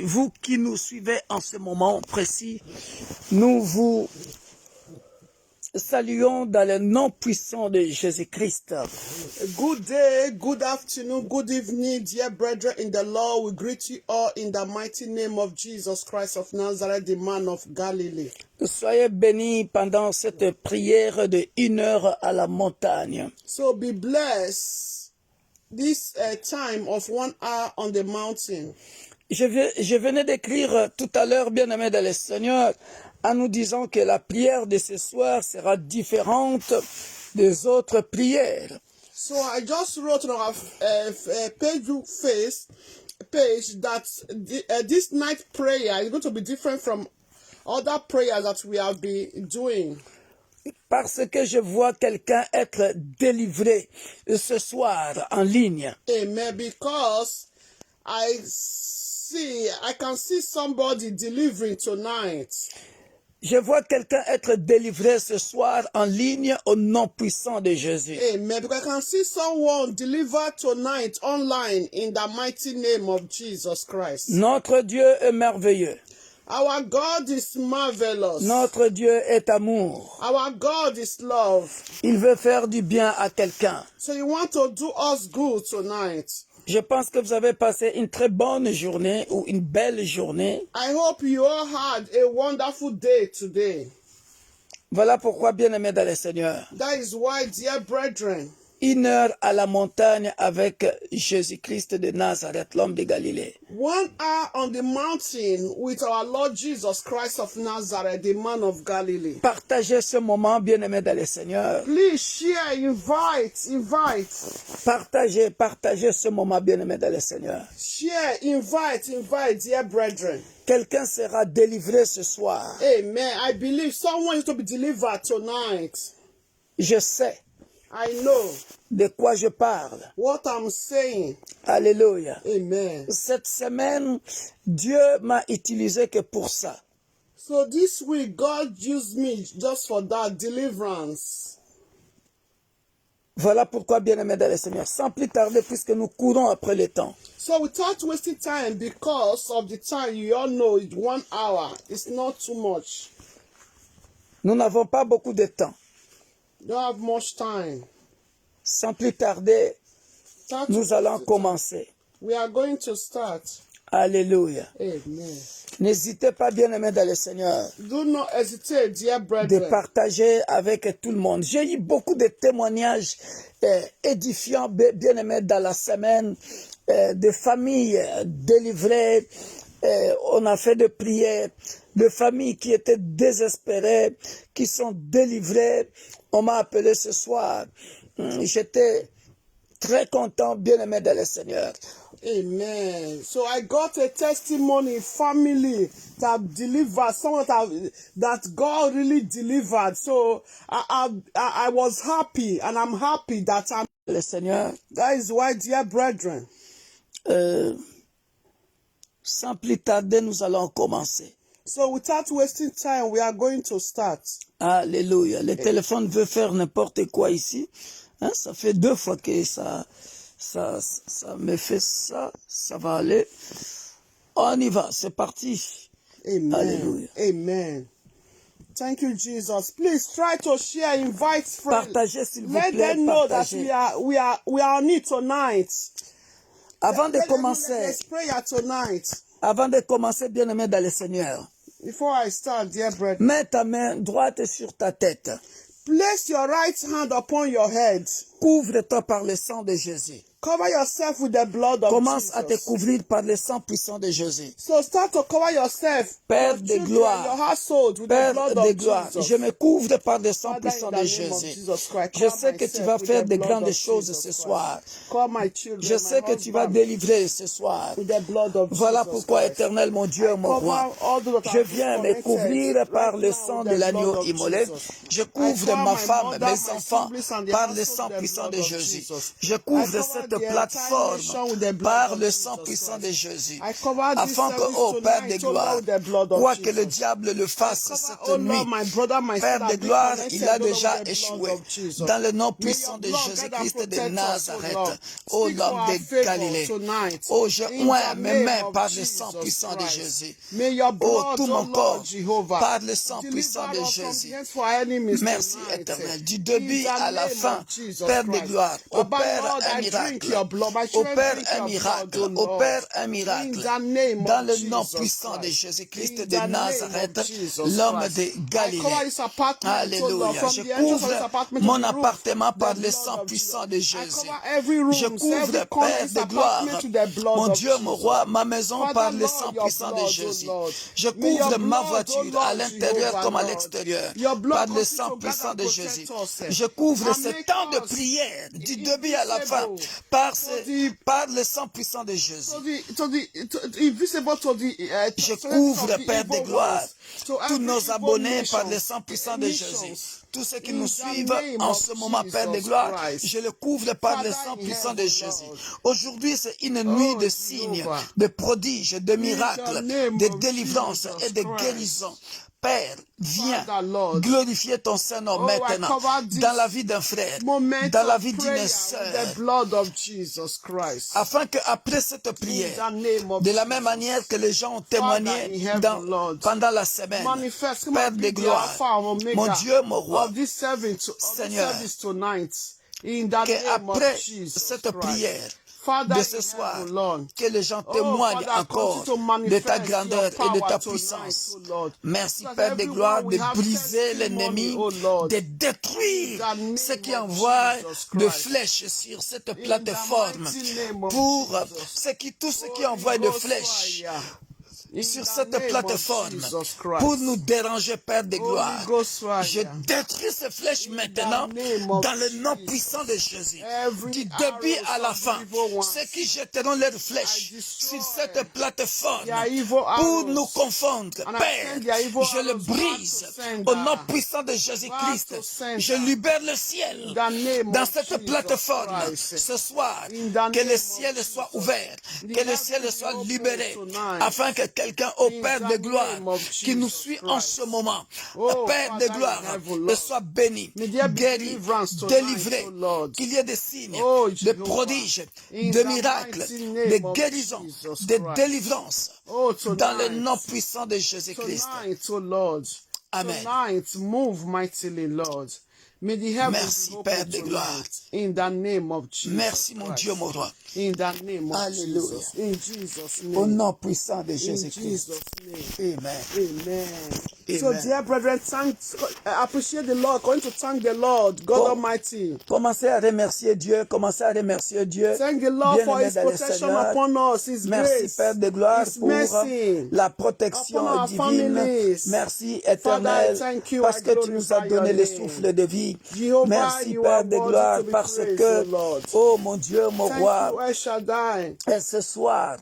Vous qui nous suivez en ce moment précis, nous vous saluons dans le nom puissant de Jésus-Christ. Good day, good afternoon, good evening, dear brethren in the Lord. We greet you all in the mighty name of Jesus Christ of Nazareth, the man of Galilee. Soyez bénis pendant cette prière de 1 heure à la montagne. So be blessed this time of 1 hour on the mountain. Je venais d'écrire tout à l'heure, bien-aimés dans le Seigneur, en nous disant que la prière de ce soir sera différente des autres prières. So I just wrote on our page that this night prayer is going to be different from other prayers that we have been doing. Parce que je vois quelqu'un être délivré ce soir en ligne. Amen. Because I can see somebody delivering tonight. Je vois quelqu'un être délivré ce soir en ligne au nom puissant de Jésus. Amen. Because I can see someone delivered tonight online in the mighty name of Jesus Christ. Notre Dieu est merveilleux. Our God is marvelous. Notre Dieu est amour. Our God is love. Il veut faire du bien à quelqu'un. So you want to do us good tonight. Je pense que vous avez passé une très bonne journée ou une belle journée. I hope you all had a wonderful day today. Voilà pourquoi, bien-aimés dans le Seigneur, That is why, dear brethren, 1 heure à la montagne avec Jésus-Christ de Nazareth, l'homme de Galilée. 1 hour on the mountain with our Lord Jesus Christ of Nazareth, the man of Galilee. Partagez ce moment, bien-aimés dans le Seigneur. Please share, invite. Partagez ce moment, bien-aimés dans le Seigneur. Share, invite, dear brethren. Quelqu'un sera délivré ce soir. Amen. I believe someone is to be delivered tonight. Je sais I know de quoi je parle. what I'm saying. Alléluia. Amen. Cette semaine, Dieu m'a utilisé que pour ça. So this week, God used me just for that deliverance. Voilà pourquoi, bien-aimés dans le Seigneur, sans plus tarder, puisque nous courons après le temps. So without wasting time, because of the time, you all know it's 1 hour. It's not too much. Nous n'avons pas beaucoup de temps. You don't have much time. Sans plus tarder, nous allons commencer. We are going to start. Alléluia. Amen. N'hésitez pas, bien-aimés dans le Seigneur, Do not hesitate, dear de brethren. partager avec tout le monde. J'ai eu beaucoup de témoignages édifiants, bien-aimés, dans la semaine, de familles délivrées. On a fait des prières, de familles qui étaient désespérées, qui sont délivrées. On m'a appelé ce soir. J'étais très content, bien-aimé dans le Seigneur. Amen. So I got a testimony, family that delivered, someone that God really delivered. So I was happy, and I'm happy that I'm. Le Seigneur, That is why, dear brethren, sans plus tarder, nous allons commencer. so without wasting time, we are going to start. Alléluia. Le téléphone veut faire n'importe quoi ici. Hein, ça fait 2 fois que ça me fait ça. Ça va aller. On y va. C'est parti. Amen. Alléluia. Amen. Thank you, Jesus. Please try to share, invite friends. Partagez, s'il vous Let plaît. them know that Partagez. we are on it tonight. Avant de Let them know commencer, there's prayer tonight. bien-aimé dans le Seigneur, Before I start, dear brethren, mets ta main droite sur ta tête. place your right hand upon your head. Couvre-toi par le sang de Jésus. Cover yourself with the blood of Commence à te Jesus. couvrir par le sang puissant de Jésus. So start to cover yourself, Père your de children, gloire, your household with the Père blood de of gloire, Jesus. je me couvre par le sang Father, puissant in the de name of Jésus. Jesus Christ, Je cover sais que tu myself vas with faire the de blood grandes of choses Jesus ce Christ. soir. Cover my children, Je sais my que tu vas husband, délivrer ce soir. with the blood of Voilà Jesus pourquoi, Christ. éternel mon Dieu, I mon cover roi, all those that je are viens me disconnected couvrir right par le now sang with de the l'agneau blood of immolé. Jesus. Je I couvre cover ma my femme, mother, mes my enfants siblings, and the par le household sang with the puissant de blood of Jésus. Jesus. Je I couvre cover cette the entire plateforme nation with the blood par of le sang Jesus puissant de Christ. Jésus. I cover this Afin que, service ô Père de tonight, oh gloire, Lord, with the blood of quoi que le Jesus. diable le I fasse cover, cette oh nuit, Lord, my brother, my Père sister, de be gloire, il a connected, oh Lord, déjà with the blood échoué. of Jesus. Dans le nom May puissant your de blood guide and Jésus-Christ de protect us, oh Nazareth, Lord. ô Speak for l'homme our de favor Galilée, tonight. ô je In oins the mes name mains of par le sang Jesus puissant de Christ. Jésus. May your Ô blood, tout oh mon Lord corps, Jehovah, par le sang deliver puissant de us from the Jésus. hands of our enemies Merci tonight. éternel, du In début the à la name fin, of Jesus Père de Christ. gloire, Baba, opère Lord, un I drink miracle, your blood. My children opère drink un your blood, miracle, oh Lord. opère un In miracle. the name Dans of le nom Jesus puissant de Christ. Jésus-Christ In de the name Nazareth, of Jesus l'homme Christ. de I Galilée. cover this apartment, oh Lord, Alléluia. from Je the entrance of this couvre apartment to mon the roof. appartement The par le blood sang of Jesus. puissant de I Jésus. cover every Je room, couvre, every corner of Père this de gloire, apartment to the blood mon of Dieu, mon Jesus. roi, ma maison Father, par le Lord, sang your puissant de blood, oh Jésus. Lord. Je May your couvre ma blood, oh voiture à Lord, l'intérieur Jehovah, comme à Lord. l'extérieur Your blood par le continue sang to guide puissant and de protect Jésus. us. Je couvre And ce make temps de us prière du début à la fin invisible par, to the par le sang puissant de Jésus. invisible to the Je to couvre, the Père de evil gloire, ones, to tous every nos evil abonnés par nation, le sang puissant de Jésus. nations, Tous ceux qui in nous the suivent name en of ce moment, Père de Jesus gloire, Christ. je le couvre par le Father sang in puissant de heaven, Jésus. Lord. Aujourd'hui, c'est une nuit Oh, de signes, Jehovah. de prodiges, de In the miracles, name de of délivrances et Jesus de Christ. guérisons. Père, viens Father, Lord. glorifier ton Saint-Nom Oh, I maintenant cover this dans la vie d'un frère, moment dans la of vie d'une prayer with sœur, the blood of Jesus Christ. afin qu'après cette In prière, the name of de la même Jesus. manière que les gens ont Father témoigné in heaven, Lord. pendant la semaine, Manifest, come Père and de be the gloire, Alpha and Omega mon Dieu, mon roi, of this service, Seigneur, tonight. In the name of qu'après Jesus cette Christ. prière Father de in ce soir, heaven, Lord. que les gens Oh, témoignent Father, encore continue to de ta manifest grandeur your et de power ta tonight, puissance. oh Lord. Merci, That Père de everyone gloire, will de have briser testimony, l'ennemi, oh Lord. de détruire In the name ceux qui of envoient Jesus de Christ. flèches sur cette In the plateforme. mighty name of Pour Jesus. tous ceux qui Holy envoient de Ghost flèches fire. In sur the cette name of plateforme Jesus Christ. pour nous déranger, Père de Holy gloire. Ghost fire. Je détruis ces flèches In maintenant the name of dans le nom Jesus. puissant de Jésus. Every Du début arrows à la of the fin, evil ones, ceux qui jetteront leurs I flèches destroy sur cette plateforme their evil pour arrows. nous confondre, And I Père, send their evil je le arrows back brise to sender. au nom puissant de Jésus-Christ. Back to sender. Je libère le ciel In the name dans of cette Jesus plateforme Christ. ce soir. In the Que name le of ciel soit Jesus. ouvert, The que le ciel heavens soit open libéré, tonight. afin que quelqu'un, au In Père the de gloire, name of qui nous Jesus suit en Christ. ce moment, Oh, Père Father de in gloire, heaven, Lord. soit béni, May there be guéri, deliverance tonight, délivré, oh Lord. qu'il y ait des signes, Oh, de Jehovah. prodiges, In de the miracles, mighty de name of guérisons, Jesus de Christ. délivrances, Oh, dans le tonight. nom puissant de Jésus-Christ. Tonight, oh Lord. Amen. Tonight, move mightily, Lord. May the heavens Merci, be open Père de gloire. tonight. In the name of Jesus Merci, mon Christ. Dieu, mon roi. In the name of Alléluia. Jesus. In Jesus' Au name. nom puissant de In Jésus-Christ. Jesus' name. Amen. Amen. So, Amen. dear brethren, appreciate the Lord. Going to thank the Lord, God Oh. Almighty. Commencez à remercier Dieu, commencez à remercier Dieu. Thank the Lord for Bien-aimé His dans le protection Seigneur. upon us, His Merci grace, Père de gloire His pour mercy la upon protection our divine. families. Merci Father, I éternel thank you. parce I que tu nous as glorify donné your le name. souffle de vie. Jehovah, Merci you are Père de worthy gloire to be parce praised, que, O Lord. oh mon Dieu, mon Thank roi, you, El Shaddai, et ce soir,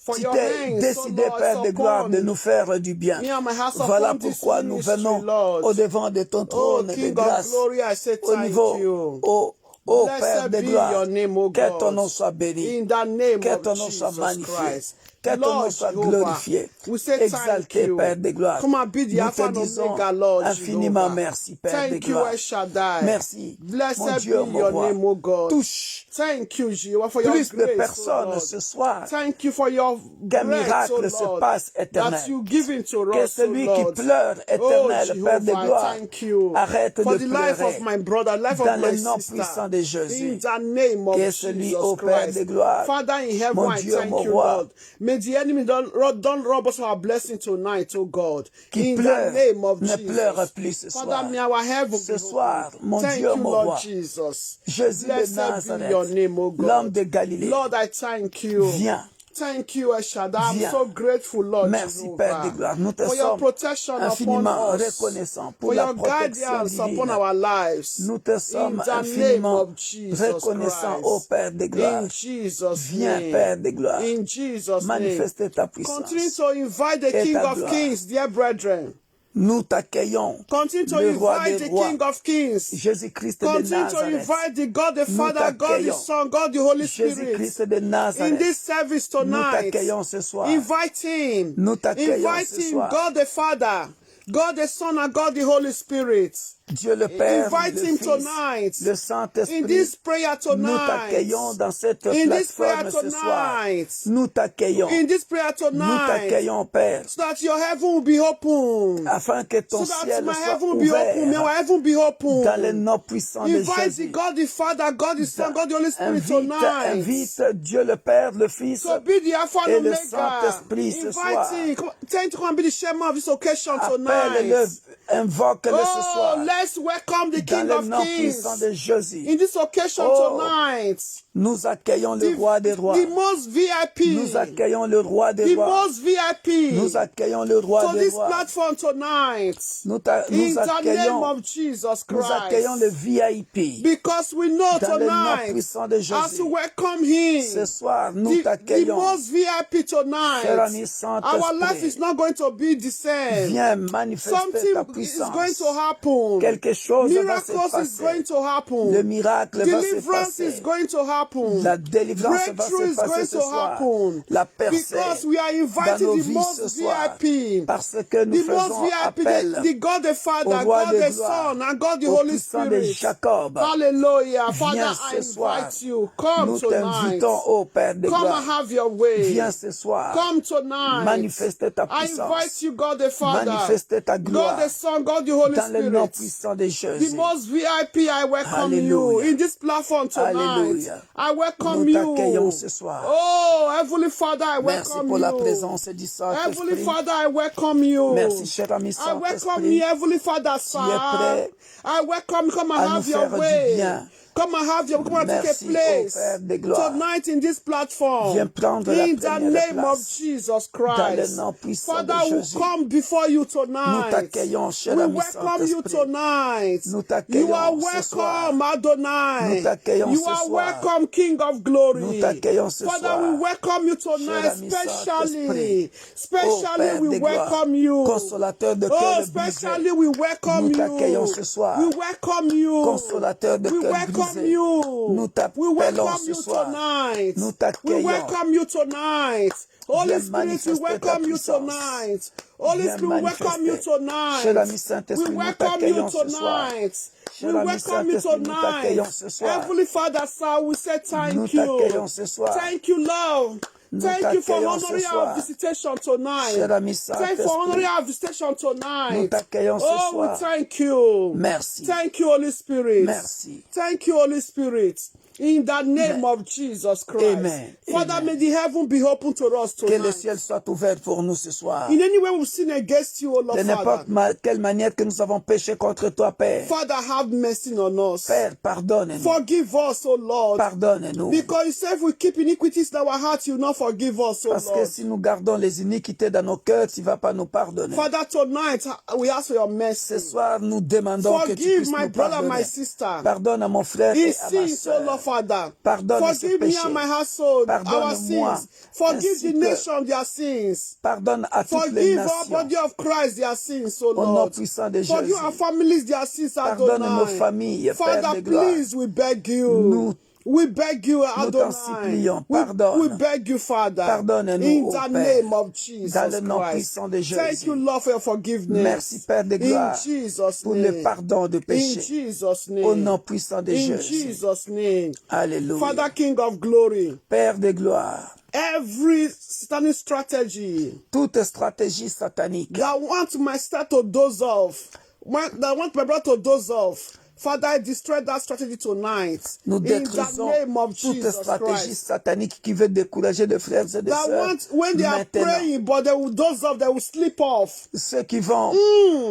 for tu your t'es hands, décidé, Lord, Père de gloire, upon de nous faire du bien. me and my house, Voilà upon this pourquoi nous ministry, venons Lord. au devant de ton Oh, trône de King of grâce. glory, I say Au thank niveau, you. ô Père Blessed de be gloire, your name, O que ton God. nom soit béni, In the name que of ton nom soit Jesus magnifié, Christ. que ton nom Lord soit Jehovah, glorifié, we say thank exalté, you. Père de gloire. Come and be the Nous Alpha te and disons Omega, Lord infiniment Jehovah. merci, Père de Thank you, gloire. El Shaddai. Merci, mon Blessed Dieu, be mon your roi. name, O God. Touche Thank you, Jehovah, for your plus de grace, O personnes Lord. ce soir. Thank you for your Qu'un grace, O miracle se Lord, passe, éternel. that you give into Que us, O celui qui Lord. pleure, Oh, éternel, Père de Jehovah, gloire, thank you arrête for de the life of pleurer. my brother, life of Dans le my nom sister. puissant de Jésus. In the name of Que celui, Jesus ô Père de Christ. gloire, Father in heaven, mon I Dieu, thank mon you, roi, Lord. May the enemy don't rob us of our blessing tonight, oh God. qui In pleure, the name of ne pleure Jesus. plus ce Father, soir. may our heaven Ce be soir, open. mon Thank Dieu, you, mon Lord roi, Jesus. Jésus de Blessed be Nazareth, your name, oh l'homme God. de Galilée, Lord, I thank you. viens. Thank you, El Shaddai. I'm Viens. so grateful, Lord Merci, Père de Jehovah, gloire. Nous te for your sommes protection upon infiniment us, reconnaissants pour for la your protection guidance upon divine. our lives. Nous te In sommes the name infiniment of Jesus reconnaissants, ô Christ. Père de gloire. In Jesus' Viens, name. Père de gloire, In Jesus' name. manifester ta Continue puissance to invite the et King ta of gloire. Kings, dear brethren. Nous t'accueillons, Continue to le roi invite des the rois, King of Kings. Jésus-Christ de Continue to Nazareth. invite the God the Nous Father, God the t'accueillons. Son, God the Holy Jésus-Christ Spirit. de In Nazareth. this service Nous tonight, t'accueillons ce soir. invite him. Nous t'accueillons Invite ce him, soir. God the Father, God the Son, and God the Holy Spirit. Dieu le Père, Invite le him Fils, tonight. le In Saint-Esprit. this prayer Nous tonight. t'accueillons dans cette In this prayer plateforme ce soir. tonight. Nous t'accueillons. In this prayer Nous tonight. t'accueillons, Père, So that your heaven will be open. afin que ton So that ciel my soit heaven will be open. May our ouvert heaven be open. dans le nom puissant de Invite the Jésus. God the Father, God the Son, God the Holy Spirit tonight. Invite Dieu le Père, le Fils So be the Alpha and et le Omega. Saint-Esprit ce soir. Invite him. Tell him to come and be the shaman of this occasion Appelle-le, tonight. invoque-le ce Oh, soir let's welcome the dans King le of nom Kings puissant de Jésus. in this occasion Oh, tonight. Nous accueillons le roi des rois. The most VIP. Nous accueillons le roi des The rois. most VIP. Nous accueillons le roi To des this rois. platform tonight. Nous In the name accueillons, of Jesus nous accueillons le Christ. VIP Because we know dans le nom tonight, puissant de as we Jésus. welcome him, Ce soir, nous the t'accueillons. most VIP tonight, Cher ami our Saint-Esprit, life is not going to be the same. viens manifester ta Something is going puissance. to happen. Quelque chose va se Miracles is going passer. to happen. Le miracle va se Deliverance is passer. going to happen. La délivrance va Breakthrough se is passer going ce to soir. happen. La percée Because we are dans inviting nos the vies ce most soir. VIP. Parce que nous The most faisons VIP, appel the God the Father, au roi God de the gloire, Son, and God the au Holy puissant de Spirit. Jacob. Hallelujah. Father, Viens I ce soir. invite you. Come Nous tonight. t'invitons, ô Père de Come and gloire. have your way. Viens ce soir. Come tonight. Manifeste ta I puissance. invite you, God the Father, Manifeste ta gloire. God the Son, God the Holy Dans le nom Spirit. puissant de The Jésus. most VIP, I welcome you Hallelujah. in this platform tonight. Hallelujah. I welcome Nous you. t'accueillons ce soir. Oh, Heavenly Father, I Merci welcome pour la you. présence du Heavenly Saint-Esprit. Father, I welcome you. Merci, cher ami I welcome Saint-Esprit. you, Heavenly Father, Tu es prêt I welcome you. Come and à nous have your faire du way. bien. Come and have your, come and take a Merci, ô place Père de gloire. tonight in this platform. Viens prendre la In the première name of place. Jesus Dans le Christ. nom puissant Father, de we Jésus. come before you Nous tonight. t'accueillons, cher We ami welcome you Saint-Esprit. tonight. Nous t'accueillons You are ce soir. welcome, Adonai. Nous t'accueillons You ce are soir. welcome, King of Glory. Nous t'accueillons ce Father, soir. we welcome you Cher tonight, ami specially. Saint-Esprit. Ô Specially, Père we de gloire, welcome you. consolateur de Oh, cœur especially brisé. we welcome Nous you. t'accueillons ce soir. We welcome you. Consolateur de We cœur welcome brisé. you. Nous We t'appelons welcome ce you soir. tonight. Nous We t'accueillons. welcome you tonight. Holy Viens Spirit, we manifester ta welcome you puissance. tonight. Holy Viens Spirit, we welcome you manifester. tonight. Cher ami We Saint-Esprit, nous welcome you t'accueillons ce soir. tonight. Cher We ami welcome you Saint-Esprit, nous tonight. t'accueillons ce soir. Heavenly Father, sir, we say thank Nous you. t'accueillons ce soir. Thank you, Lord. Nous Thank you for t'accueillons ce honoring soir. our visitation tonight. Cher ami Thank you for honoring Saint-Esprit, our visitation tonight. nous t'accueillons ce Oh, we soir. thank you. Merci. Thank you, Holy Spirit. Merci. Thank you, Holy Spirit. In the name of Jesus Christ. Amen. Father, Amen. may the heaven be open to us Que le tonight. ciel soit ouvert pour nous ce soir. In any way we've sinned against you, O Lord De Father. n'importe quelle manière que nous avons péché contre toi, Père. Father, have mercy on us. Père, pardonne-nous. Forgive us, O Lord. Pardonne-nous. Because you say if we keep iniquities in our hearts, you will not forgive us, O Parce que Lord. si nous gardons les iniquités dans nos cœurs, tu ne vas pas nous pardonner. Father, tonight we ask for your Ce mercy. soir, nous demandons que tu Forgive puisses my nous brother, pardonner. my sister. Pardonne à mon frère In et à ma sins, O Lord sœur. Father. Pardonne ces Forgive me péchés. and my household our Pardonne-moi, sins. Forgive ainsi the que- nation their sins. Pardonne à toutes les Forgive our nations. body of Christ their sins, O Au nom Lord. puissant de Forgive Jésus. our families their sins, Pardonne nos Adonai. familles, Père Father, de gloire. please, we beg you. Nous- We beg you, t'en Adonai. supplions, We pardonne. beg you, Father. Pardonne-nous, In ô the Père. name of Jesus Dans le nom Christ. puissant de Thank Jésus. you, Lord, for your forgiveness. Merci, Père de gloire, In Jesus' pour name. le pardon de In péché. Jesus' name. Au nom puissant de In Jésus. Jesus' name. Alléluia. Father, King of glory. Père de gloire, Every satanic strategy toute stratégie satanique that want my sister to doze off, that want my brother to doze off, Father, I destroy that strategy tonight. nous In the détruisons name of toute Jesus stratégie Christ. satanique qui veut décourager les frères et les That sœurs. want, when they are Maintenant, praying, but they will doze off, they will sleep off. ceux qui vont,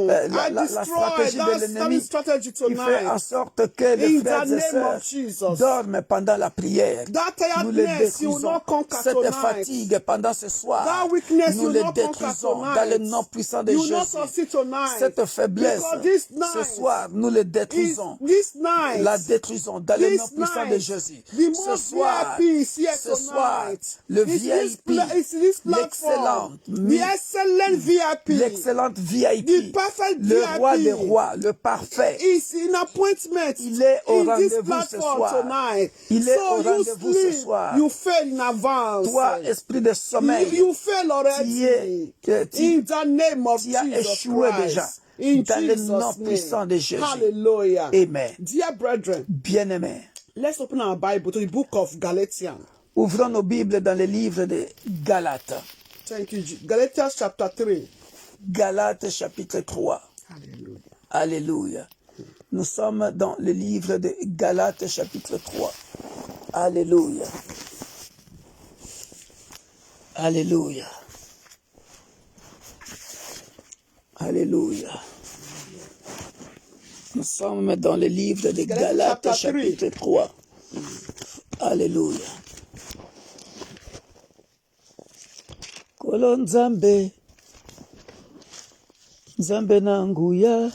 I la destroy stratégie de that l'ennemi satanic strategy qui fait en tonight. sorte que les In frères the et name sœurs of Jesus. dorment pendant la prière. That Nous les tiredness, you will détruisons. not conquer Cette tonight. fatigue pendant ce soir, That weakness, nous you will les not conquer détruisons tonight. dans le nom puissant de You will not Jésus. succeed tonight. Cette faiblesse, Because this ce night soir, nous les is this night, la détruisons dans le this nom puissant de night, Jésus. the Ce most soir, VIP is here ce soir, tonight. le It's VIP, this platform, the excellent VIP, l'excellente VIP, the perfect le roi des VIP rois, le parfait, is in appointment il est au in this rendez-vous ce platform soir. tonight. Il est So au you rendez-vous ce sleep, soir. you fail in advance. Toi, esprit de sommeil, You fail tu already. In the name of tu as Jesus échoué déjà. Christ. In Dans le nom Jesus' puissant name. de Jésus. Hallelujah. Amen. Dear brethren, Bien-aimés, let's open our Bible to the book of Galatians. ouvrons nos Bibles dans le livre de Galates. Thank you. Galatians chapter 3. Galates chapitre 3. Hallelujah. Alléluia. Nous sommes dans le livre de Galates chapitre 3. Alléluia. Alléluia. Alléluia. Nous sommes dans le livre de Galates chapitre 3. Alléluia. Kolo Nzambe, Nzambe na nguya,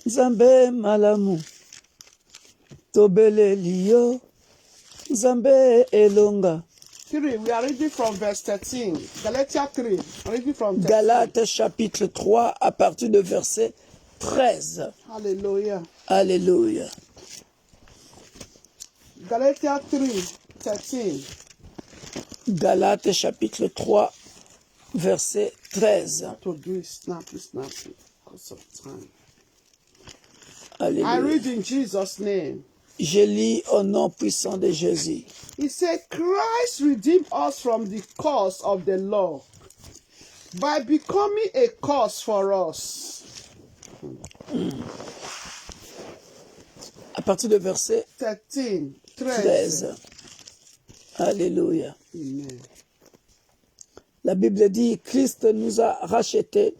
Nzambe malamu, tobeleli yo, Nzambe elonga. 3, we are reading from verse 13. Galatians 3, reading from 13. Galates chapitre 3 à partir de verset 13. Hallelujah. Alléluia. Galatians 3, 13. Galates chapitre 3 verset 13. To do it snappy because of time. I Alléluia. read in Jesus' name. Je lis au nom puissant de Jésus. He said, Christ redeemed us from the curse of the law by becoming a curse for us. À partir de verset 13. 13. Alléluia. Amen. La Bible dit, Christ nous a rachetés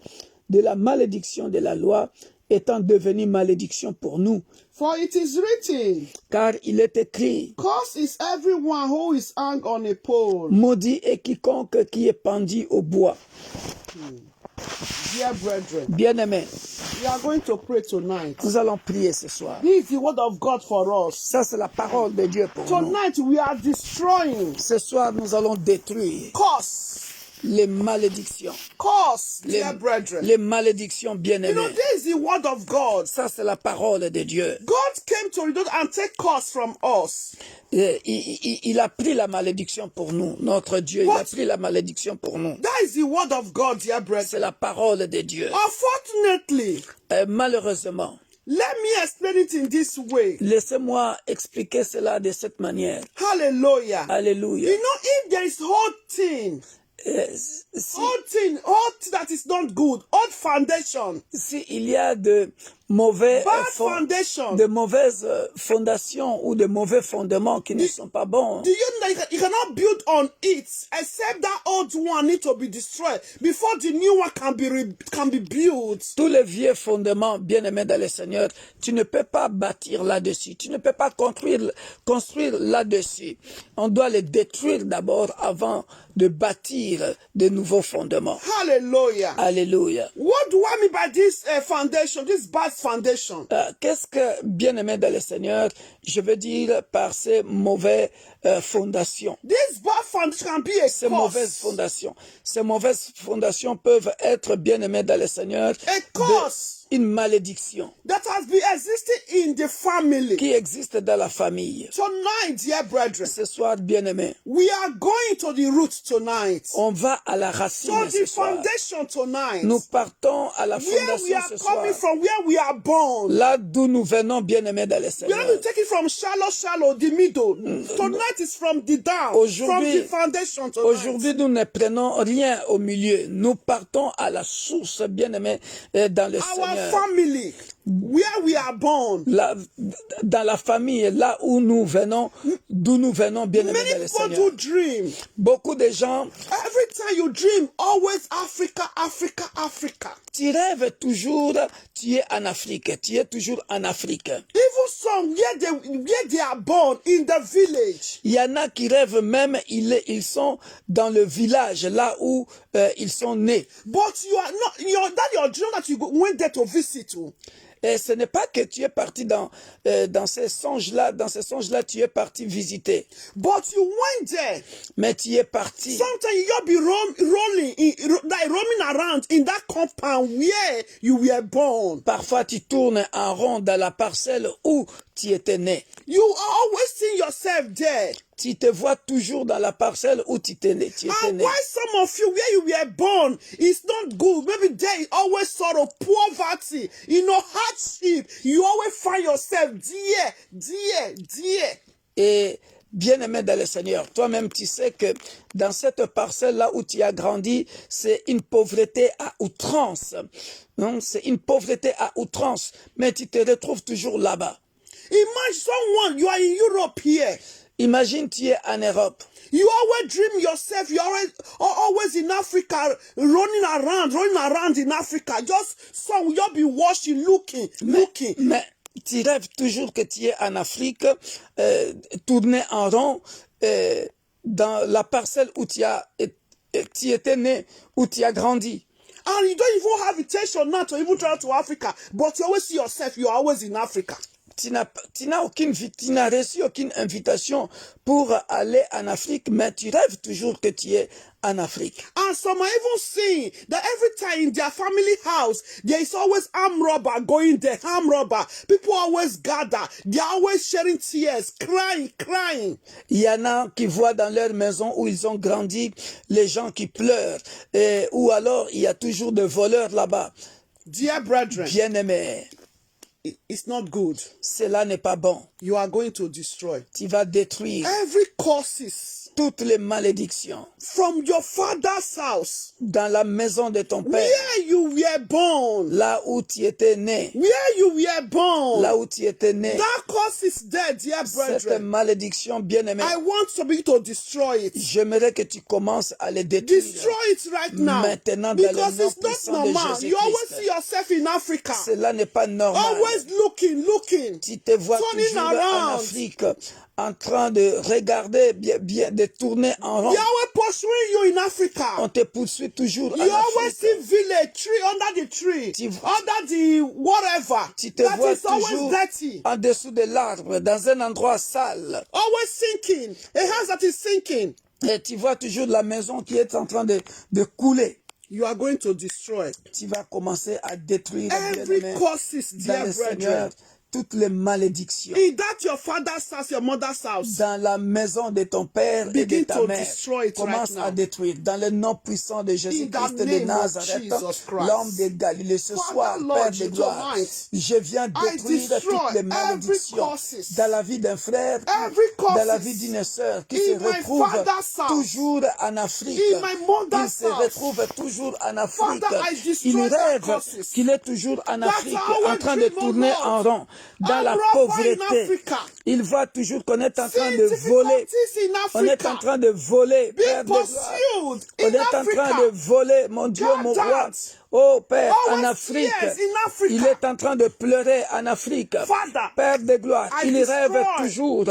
de la malédiction de la loi, étant devenu malédiction pour nous. For it is written, Car il est écrit, Cursed is everyone who is hung on a pole. maudit est quiconque qui est pendu au bois. Dear brethren, Bien-aimés, we are going to pray tonight. nous allons prier ce soir. This is the word of God for us. Ça, c'est la parole de Dieu pour nous. Tonight we are destroying Ce soir, nous allons détruire curse. les malédictions. Curse, Les, dear brethren. les malédictions You know, bien-aimées. this is the word of God. Ça, c'est la parole de Dieu. God came to redeem and take curse from us. Il a pris la malédiction pour nous. Notre Dieu, il a pris la malédiction pour nous. That is the word of God, dear C'est brethren. la parole de Dieu. Unfortunately, Malheureusement, let me explain it in this way. laissez-moi expliquer cela de cette manière. Hallelujah. Alléluia. You know, if there is whole thing that is not good, old foundation, Si il y a de mauvaises fondations ou de mauvais fondements qui ne sont pas bons, do you know that you cannot build on it except that old one need to be destroyed before the new one can be built? tous les vieux fondements, bien-aimés dans le Seigneur, tu ne peux pas bâtir là-dessus, tu ne peux pas construire là-dessus. On doit les détruire d'abord avant de bâtir de nouveaux fondements. Hallelujah. Alléluia. What do I mean by this foundation, this bad foundation? Qu'est-ce que, bien-aimé dans le Seigneur, je veux dire par ces mauvaises fondations? This bad foundation can be a Ces mauvaises curse. fondations. Ces mauvaises fondations peuvent être, bien-aimés dans le Seigneur, A curse une malédiction that has been existing in the family. qui existe dans la famille. Tonight, dear brethren, Ce soir, bien-aimés, we are going to the root tonight. on va à la racine To ce the soir. foundation tonight. Nous partons à la Where we fondation are ce soir. coming from, where we are born. Là d'où nous venons, bien-aimés dans le We are Seigneur. not take it from shallow, the middle. Tonight is from the down, from the foundation tonight. Aujourd'hui, nous ne prenons rien au milieu. Nous partons à la source, bien-aimés, dans le Our Seigneur. family, where we are born. Dans la famille, là où nous venons, d'où nous venons, bien-aimés Many dans le people Seigneur. do dream. Beaucoup de gens, Every time you dream, always Africa, Africa, Africa. tu rêves toujours, tu es en Afrique, tu es toujours en Afrique. Even some where they are born in the village. Il y en a qui rêvent même, ils sont dans le village, là où ils sont nés. But you are not, your dream that you went there to visit. Et ce n'est pas que tu es parti dans ces songes-là, tu es parti visiter. But you went there. Mais tu es parti. Sometimes you'll be roaming around in that compound where you were born. Parfois, tu tournes en rond dans la parcelle où tu étais né. You always see yourself there. Tu te vois toujours dans la parcelle où tu étais né. And why some of you, where you were born, is not good. Maybe there is always sorrow, poverty, hardship. You always find yourself there. Et bien-aimé dans le Seigneur, toi-même tu sais que dans cette parcelle-là où tu as grandi, c'est une pauvreté à outrance. Non, c'est une pauvreté à outrance, mais tu te retrouves toujours là-bas. Imagine someone, you are in Europe here. Imagine tu es en Europe. You always dream yourself, you are always in Africa, running around in Africa. Just some you'll be watching, looking. Mais tu rêves toujours que tu es en Afrique, tourné en rond, dans la parcelle où tu étais né, où tu as grandi. And you don't even have intention now to even travel to Africa, but you always see yourself, you are always in Africa. Tu n'as reçu aucune invitation pour aller en Afrique, mais tu rêves toujours que tu es en Afrique. And some are even seeing that every time in their family house, there is always armed robber going there, armed robber. People always gather, they are always shedding tears, crying. Il y en a qui voient dans leur maison où ils ont grandi les gens qui pleurent, ou alors il y a toujours des voleurs là-bas. Dear brethren, bien-aimés, it's not good. Cela n'est pas bon. You are going to destroy. Tu vas détruire Every curses toutes les malédictions from your father's house, dans la maison de ton père, where you were born, là où tu étais né, where you were born, là où tu étais né. that curse is there, dear Cette brethren. malédiction, bien-aimée, I want to be to destroy it. j'aimerais que tu commences à les détruire. Destroy it right now. Maintenant, dans le Because nom it's not puissant de normal. You always see Jésus-Christ. yourself in Africa. Cela n'est pas normal. Always looking. Tu te vois Turning toujours en around. Afrique, en train de regarder, bien, de tourner en rond. They always pursuing you in Africa. On te poursuit toujours en You always Afrique. see village tree under the tree, under the whatever. Tu te That vois is always toujours dirty. en dessous de l'arbre, dans un endroit sale. Always sinking. A house that is sinking. Et tu vois toujours la maison qui est en train de couler. You are going to destroy Tu vas commencer à détruire, every bien-aimé, curses, dans dear le brethren. Seigneur, toutes les malédictions. In that your father's house, your mother's house. Dans la maison de ton père et de Begin ta to mère, destroy it commence right now. à détruire. Dans le nom puissant de Jésus-Christ de name of Nazareth, Jesus Christ. l'homme de Galilée, ce Father, soir, Lord, Père de gloire, tonight, je viens détruire destroy toutes les malédictions every curses, dans la vie d'un frère, every dans la curses vie d'une sœur qui in se my retrouve father's house, toujours en Afrique. in my mother's Il se house. retrouve toujours en Afrique. Father, I destroy Il their rêve curses. qu'il est toujours en Afrique, our en train de dream, oh tourner Lord. en rond, dans I'm la robber in pauvreté. Africa. Il voit toujours qu'on est en train See de voler. difficulties in On est Africa. en train de voler, Be Père de gloire. pursued On in est en train Africa. de voler, mon Dieu, God, mon roi. Dad. Oh Père, Always en Afrique, tears in Africa. il est en train de pleurer en Afrique. Father, Père de gloire, I il rêve destroy toujours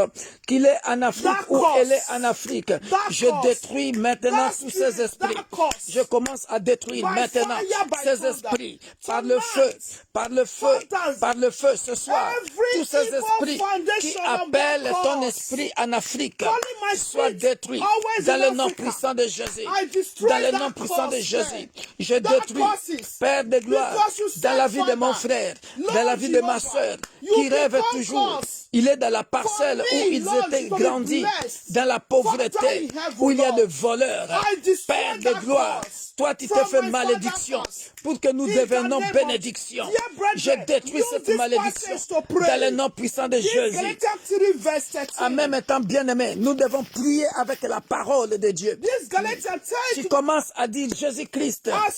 qu'il est en Afrique that ou cause. elle est en Afrique. That Je cause. détruis maintenant That tous spirit, ces esprits. that cause. Je commence à détruire By maintenant fire, by ces thunder. esprits par Tonight, le feu, par le feu, Fathers, par le feu ce soir. every Tous ces evil esprits qui foundation of appellent that ton cause. esprit en Afrique Calling my soient spirit détruits always dans in le nom Africa. puissant de Jésus. I destroy Dans le that nom puissant de cause Jésus, there. je That détruis, causes. Père de gloire, Because you dans said, la vie de mon Father, frère, Lord dans la vie de ma Jehovah, sœur, you qui rêve become toujours. cause. Il est dans la parcelle For me, où ils Lord, étaient to be grandis, blessed. dans la Father pauvreté, in heaven, où il y a Lord, des voleurs. I destroy Père de that gloire, cause toi tu from t'es fait my malédiction father's house. pour que nous In the devenions name of- bénédiction. Dear brethren, Je détruis use cette this malédiction passage to pray. dans le nom puissant de This Jésus. Galatians 3 verse 13. En même temps, bien-aimé, nous devons prier avec la parole de Dieu. This Galatians Tu 10, commences à dire, Jésus-Christ, as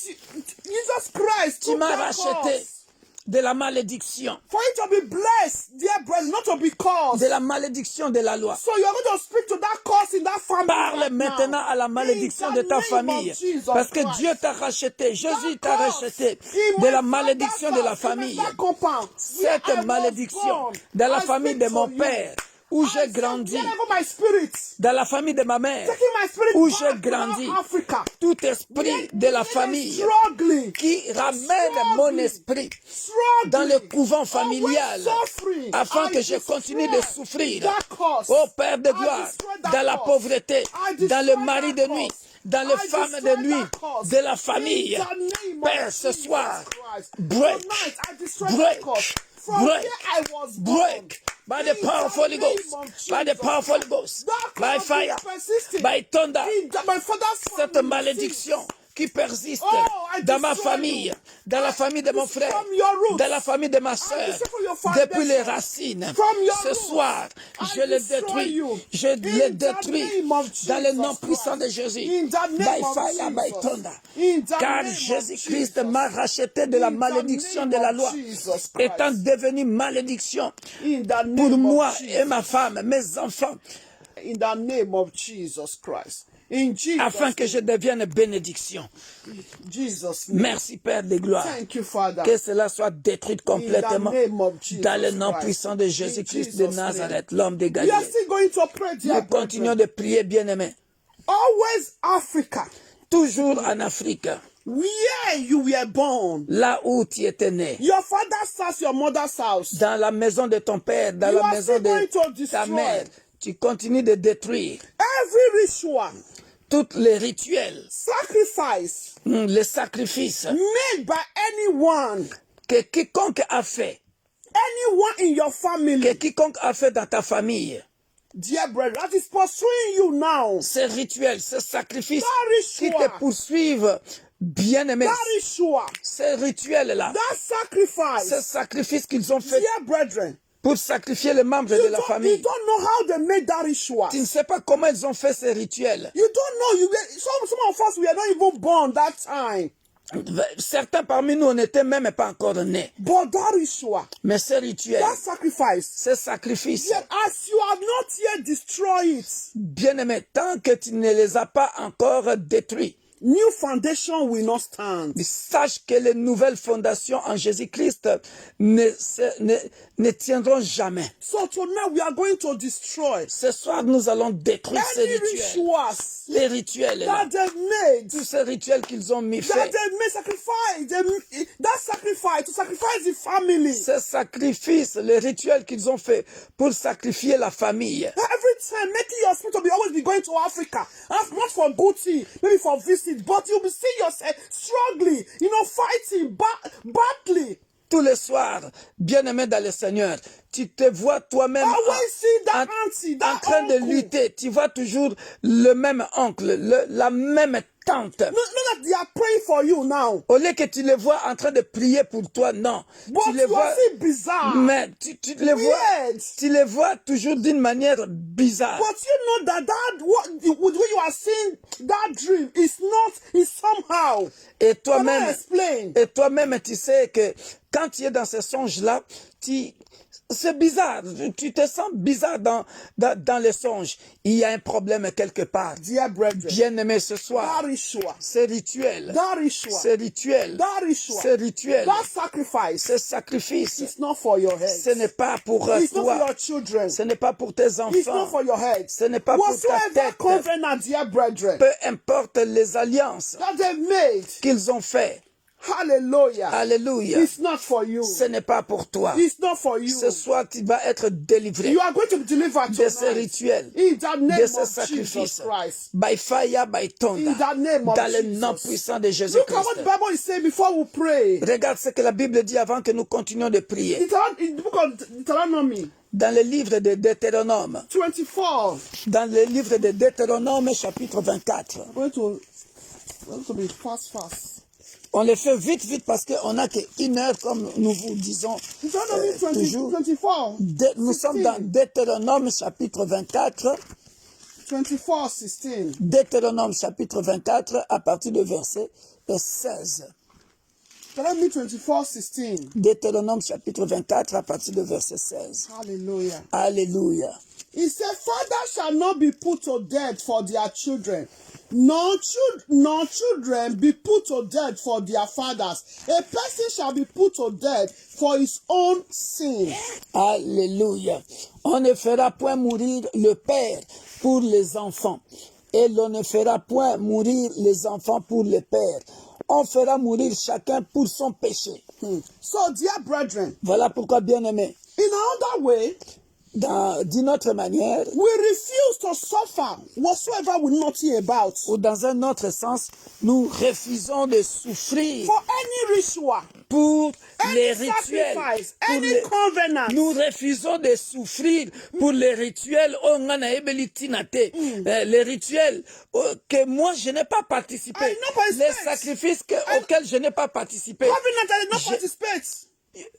Jesus Christ tu took m'as that racheté cause. de la malédiction, For you to be blessed, dear brethren, not to be cursed. de la malédiction de la loi. So you're going to speak to that curse in that family. Parle right maintenant now. à la malédiction In de the ta name famille. of Jesus Parce que Christ. Dieu t'a racheté, Jésus t'a That curse racheté in de my la father's malédiction de la house, in famille. that compound, where I Cette was malédiction born, dans la I famille speak de mon to you. père, où I j'ai said, grandi, wherever my spirit, dans la famille de ma mère, taking my spirit où back j'ai to grandi, Africa. tout esprit de la Where they're famille struggling, qui ramène mon esprit dans le struggling, couvent always familial, suffering. afin I que je continue de destroy souffrir. that cause. Ô Père de I gloire, destroy that dans la cause. pauvreté, I dans destroy le mari that de nuit, cause. dans les I femmes destroy de nuit, that cause. de la famille. In the name Père, of ce Jesus soir, Christ. break, Tonight, I destroy that cause. break, From break, where I was born. break, by the power of Holy Ghost, by the power of Holy Ghost, That by cause fire, is persisting. by thunder, In my father's cette family malédiction since. qui persiste Oh, I dans ma destroy famille, you. dans la famille de mon This frère, from your roots. dans la famille de ma I soeur, destroy from your depuis les foundation. racines. From your Ce roots. soir, I je le destroy détruis. you. Je In le the détruis name of dans le Jesus nom puissant de Christ. Jésus. In the name By of fire, by Jesus. thunder. In the Car name of Jésus-Christ Jesus. m'a racheté de la In the malédiction name de la of loi, Jesus étant Christ. devenu malédiction In the name pour moi of et ma Jesus. femme, mes enfants, In the name of Jesus Christ. In Jesus' afin que je name. devienne bénédiction. Jesus' name. Merci Père de gloire. Thank you, Father. Que cela soit détruit complètement In the name of Jesus dans le nom Christ. puissant de In Jésus-Christ de Jesus' Nazareth, name. l'homme de We are Galilée. still going to pray, dear Nous continuons brethren. de prier, bien-aimés. Always Africa, Toujours en Afrique, where you were born. là où tu étais né, Your father's house, your mother's house. dans la maison de ton père, dans You la are maison still going to de ta destroy. mère, tu continues de détruire Every ritual, tous les rituels, sacrifice les sacrifices made by anyone, que quiconque a fait, anyone in your que family, quiconque a fait dans ta famille. dear brother, that is pursuing you now. Ces rituels, ces sacrifices That qui te ritual, poursuivent, bien-aimés, that ritual, ces rituels-là, that ces sacrifice, sacrifices qu'ils ont fait dear brethren, pour sacrifier les membres de la you famille. don't know how they made that ritual. Tu ne sais pas comment ils ont fait ces rituels. You don't know. Some of us, we are not even born that time. Certains parmi nous, on n'était même pas encore nés. But that ritual, Mais ces rituels, that sacrifice, ces sacrifices, yet as you have not yet destroyed it, bien-aimés, tant que tu ne les as pas encore détruits, new foundation will not stand. sache que les nouvelles fondations en Jésus-Christ ne tiendront jamais. So tonight we are going to destroy Ce soir, nous allons détruire ces any rituels. rituals Les rituels, là, that they've made, tous ces rituels qu'ils ont mis that fait, they've made sacrifice, that sacrifice to sacrifice the family. ces sacrifices, les rituels qu'ils ont fait pour sacrifier la famille. Every time making your spirit to be always be going to Africa, not for booty, maybe for visit, but you'll be seeing yourself struggling, fighting, battling. Tous les soirs, bien-aimé dans le Seigneur, tu te vois toi-même Always see that auntie, en that train de uncle. lutter. Tu vois toujours le même oncle, la même tante. Not that they are praying for you now, Au lieu que tu les vois en train de prier pour toi, non. but Tu les you vois, are still bizarre. mais Weird. tu les vois toujours d'une manière bizarre. But you know that what you are seeing, that dream is somehow. Et Cannot toi-même, explain. tu sais que quand tu es dans ce songe-là, c'est bizarre. Tu te sens bizarre dans les songes. Il y a un problème quelque part. Dear brethren, Bien-aimé, ce soir, that ritual, ces rituels, that ritual, ces rituels, that ritual, ces rituels, that sacrifice, ces sacrifices, it's not for your head. ce n'est pas pour It's not for toi. your children. Ce n'est pas pour tes It's not enfants. for your head. Ce n'est pas pour ta Whatsoever tête. covenant, dear brethren, Peu importe les alliances that they've made, qu'ils ont fait. hallelujah, Alléluia. it's not for you. Ce n'est pas pour toi. It's not for you. Ce soir, tu vas être délivré You are going to be delivered de ces tonight. rituels, In the name de of ces Jesus sacrifices, Christ. by fire, by thunder, In the name of dans le Jesus. nom puissant de Look at Jésus-Christ. what the Bible is saying before we pray. Regarde ce que la Bible dit avant que nous continuions de prier. In the book of Deuteronomy Dans le livre de Deutéronome, 24. dans le livre de Deutéronome, chapitre 24. I'm going to be fast. On le fait vite parce qu'on n'a qu'une heure, comme nous vous disons Deuteronomy toujours. 24. Nous sommes dans Deutéronome, chapitre 24. 24, 16. Deutéronome, chapitre 24, à partir du verset 16. Deuteronomy 24, 16. Deutéronome chapitre 24 à partir du verset 16. Hallelujah. Alléluia. He said, fathers shall not be put to death for their children, nor children be put to death for their fathers. A person shall be put to death for his own sin. Alléluia. On ne fera point mourir le père pour les enfants. Et l'on ne fera point mourir les enfants pour les pères. On fera mourir chacun pour son péché. So, dear brethren, Voilà pourquoi, bien-aimés, in another way, d'une autre manière, we refuse to suffer whatsoever we not hear about. ou dans un autre sens, nous refusons de souffrir For any ritual, pour les any rituels. sacrifice, Pour any les- covenant. Nous refusons de souffrir pour les rituels les rituels que moi je n'ai pas participé, I know by les faith. sacrifices auxquels je n'ai pas participé. Covenant, I did not participate.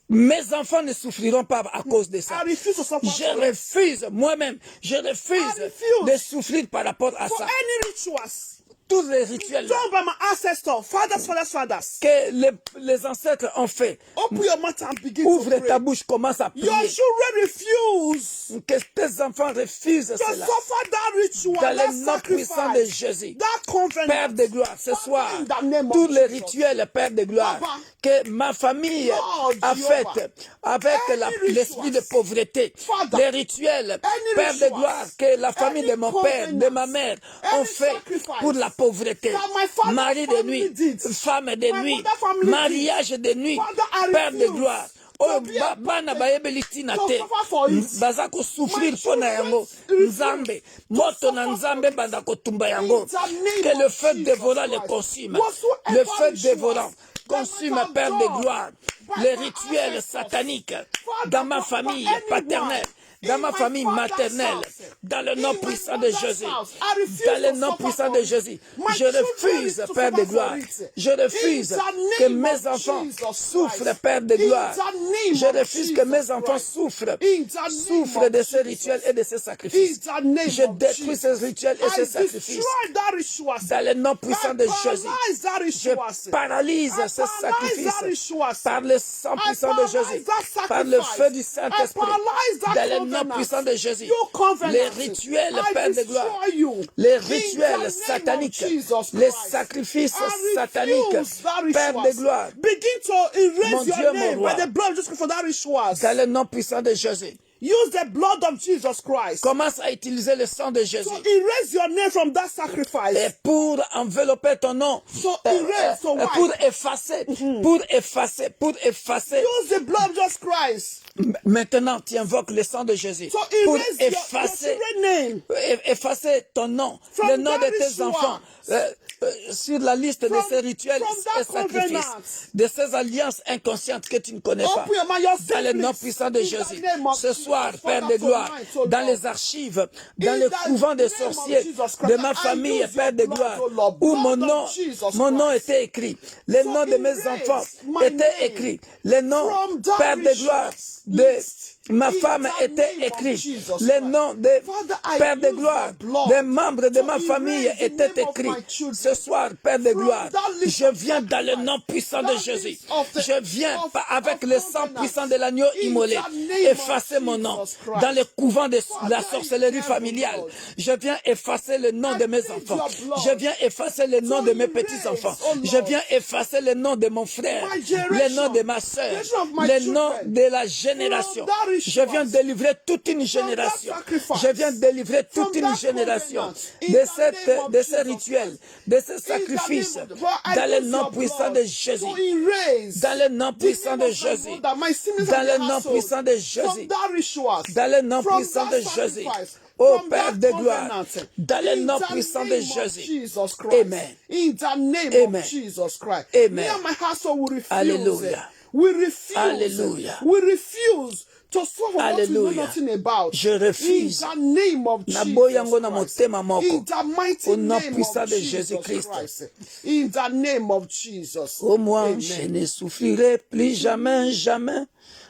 Mes enfants ne souffriront pas à cause de ça. I refuse to suffer Je for it. refuse, moi-même, je refuse I refuse. de souffrir par rapport à For ça. any rituals Tous les rituels done by my ancestors, fathers. que les ancêtres ont fait. Open your mouth and begin Ouvre to ta pray. bouche, commence à prier. Your children refuse Que tes enfants refusent to cela. suffer that ritual, Dans that le nom puissant de sacrifice, Jésus. that covenant. Père de gloire, ce Father, soir, in the name of tous les Jesus. rituels, Père de gloire, Papa, que ma famille Lord a Jehovah, fait avec any l'esprit de rituals, pauvreté, Father, les rituels, any Père de rituals, gloire, que la famille de any mon père, de ma covenants, mère any ont fait sacrifice pour la pauvreté, that my father's mari de family nuit, did, femme de my nuit, mother family mariage de nuit, Father, I Père de refuse gloire. to Oh, be a bana puppet bayebeli tina to te suffer for it. baza kosouffrir My mpo na yango children nzambe refuse moto to na suffer nzambe for it. banda kotumba yango In the name que le of feu Jesus dévorant les Christ. consume Whatsoever le feu rituals dévorant that consume might have Père de done gloire by les my rituels ancestors, sataniques Father, dans ma for famille anyone, paternelle dans in ma my famille father's maternelle house, dans le in nom my puissant de mother's Jésus house, I refuse dans le to nom suffer puissant for de it. Jésus My je children refuse need to Père de suffer for gloire it. je refuse In the que name mes of enfants Jesus souffrent Christ. Père de In gloire the name je of refuse que Jesus mes enfants Christ. souffrent In the name souffrent de of ces Jesus. rituels et de ces sacrifices. In the name Je of détruis ces Jesus. rituels et I ces sacrifices. destroy that ritual. Dans le nom puissant de Jésus. Paralyze that Je ritual. paralyse I ces paralyze that sacrifices ritual. par le sang I puissant de paralyze Jésus, that par le sacrifice. feu du I Saint-Esprit, paralyze that dans le nom covenant. puissant de Jésus. You covenant. Les rituels, I Père de gloire, destroy you. les In the rituels name sataniques, of Jesus les Christ. sacrifices I sataniques, refuse that Père de rituals. gloire, Begin to erase Mon your Dieu, mon name roi. by the blood of Jesus for that rituals. dans le nom puissant de Jésus. Use the blood of Jesus Christ Commence à utiliser le sang de Jésus. to erase your name from that sacrifice. Et pour envelopper ton nom, So erase, so wipe. pour effacer, pour effacer. Use the blood of Jesus Christ Maintenant, tu invoques le sang de Jésus to pour erase your effacer, children's name effacer ton nom, From le nom de that tes ritual. enfants sur la liste de From- ces rituels from that et sacrifices, covenant. de ces alliances inconscientes que tu ne connais pas. Open your mouth, your Dans le nom secrets. puissant de In the Jésus, name of ce Jesus, soir, Père Father, de gloire, tonight, oh dans Lord. les archives, dans In le the couvent des name of sorciers Jesus Christ, de ma I famille, use Père your de blood, gloire, oh Lord, où blood mon of Jesus nom Christ. était écrit, le So nom de mes erase enfants my était name écrit, le nom, from that Père de gloire, de list. ma In femme the était name of écrit. Jesus Le Christ. nom de Father, I Père de use gloire, your blood des membres de to ma famille erase the était name of écrit. my children Ce soir, Père de from gloire, that list je of viens dans le sacrifice, nom puissant de that Jésus. list of the- Je viens of- avec of le sang covenants. puissant de l'agneau In immolé. the name Effacer of mon nom Jesus Christ. dans le couvent de la Father, sorcellerie in familiale. heaven, Lord. Je viens effacer le nom I de mes plead enfants. your blood Je viens effacer le nom to de mes erase, petits-enfants. oh Lord, Je viens effacer le nom de mon frère, my le generation, nom de ma soeur, generation of my le nom children, de la génération. from that Je viens rituals, délivrer toute une from génération. that sacrifice, Je viens délivrer toute from une that génération covenant, in de, the name of de ces Jesus rituels, Christ. de ces In the sacrifices, name of- I dans le use nom your puissant blood de Jésus. to erase Dans le nom the puissant name de of my Jésus. mother, my siblings Dans and le the nom household, puissant de from Jésus. that rituals, Dans le nom from puissant that de Jésus. sacrifice, Ô from Père that de gloire, covenant, dans le in nom the puissant de name of Jésus. Jesus Christ. Amen. In the name Amen. of Jesus Christ. Amen. Me and my household will refuse. Hallelujah. We refuse. Hallelujah. We refuse to suffer what we know Hallelujah. nothing about. Je refuse. In the name of Jesus Naboyango na Christ. motema moko. In the mighty Au nom name puissant of de Jesus Jésus-Christ. Christ. In the name of Jesus. Ô moi, Amen. je ne souffrirai plus jamais, jamais.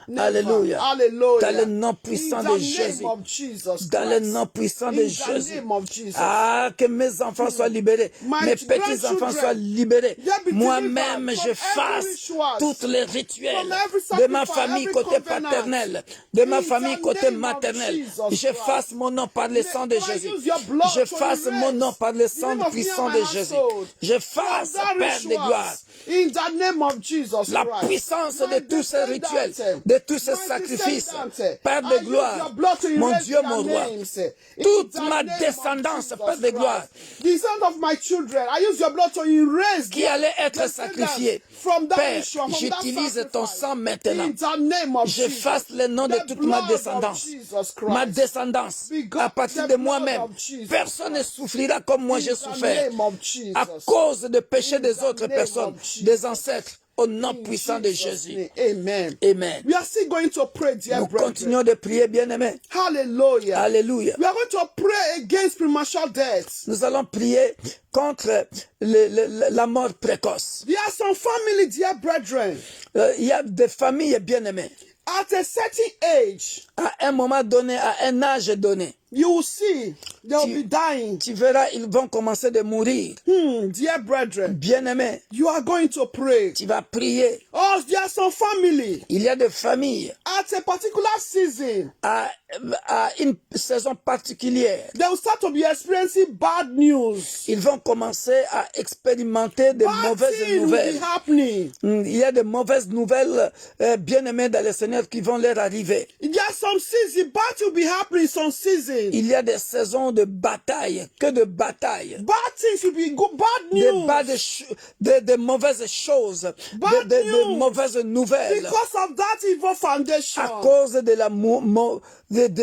Never. Alléluia. Hallelujah. Dans le nom puissant In de the Jésus. name of Jesus Dans le Christ. nom puissant In de the Jésus. name of Jesus. Ah, que mes enfants soient libérés. My Mes petits-enfants grandchildren, soient libérés. they be Moi-même, delivered je from every fasse rituals. toutes les rituels rituels, from every de ma sacrifice, famille every côté covenant. paternel, de ma In famille the côté name of maternel. Jesus J'efface Christ. mon nom par le sang de Lord, I Jésus. use your blood to J'efface mon nom erase par le the sang name of me and puissant my de Jésus. household J'efface, from that Père de gloire, rituals. In the name of Jesus la Christ. puissance My de tous ces rituels, descendants, de tous ces my sacrifices. descendants, Père I de use gloire, your blood to mon erase Dieu, their mon roi, names. In toute the ma name of descendance, Jesus Père de gloire, Christ. The son of my children, I use your blood to erase qui their allait être descendants sacrifié. from that Père, ritual, from that j'utilise ton sacrifice. sang maintenant. In the name of J'efface Jesus. le nom de The toute ma blood of descendance. Jesus Ma Christ. descendance, Because à partir the de blood moi-même, of Jesus personne ne Christ. souffrira comme moi In j'ai the souffert. name of Jesus. À cause des péchés In des the autres name personnes, of Jesus. des ancêtres, au nom In puissant de Jesus' Jésus. name. Amen. Amen. We are still going to pray, dear Nous brethren. continuons de prier, bien-aimés. Hallelujah. Alléluia. We are going to pray against premature death. Nous allons prier contre la mort précoce. There are some family, dear brethren, Il y a des familles bien-aimées. at a certain age, À un moment donné, à un âge donné, you will see they will be dying. tu verras, ils vont commencer de mourir. Dear brethren, Bien-aimé, you are going to pray. tu vas prier. Oh, there are some family Il y a des familles at a particular season. à une saison particulière. They will start to be experiencing bad news. Ils vont commencer à expérimenter de Bad mauvaises things will be nouvelles. happening. Il y a de mauvaises nouvelles, bien-aimées dans le Seigneur, qui vont leur arriver. There are some seasons, bad will be happening some season. Il y a des saisons de bataille, que de bataille. Bad things will be good, bad news. De mauvaises choses, Bad de news. mauvaises nouvelles. Because of that evil foundation. À cause de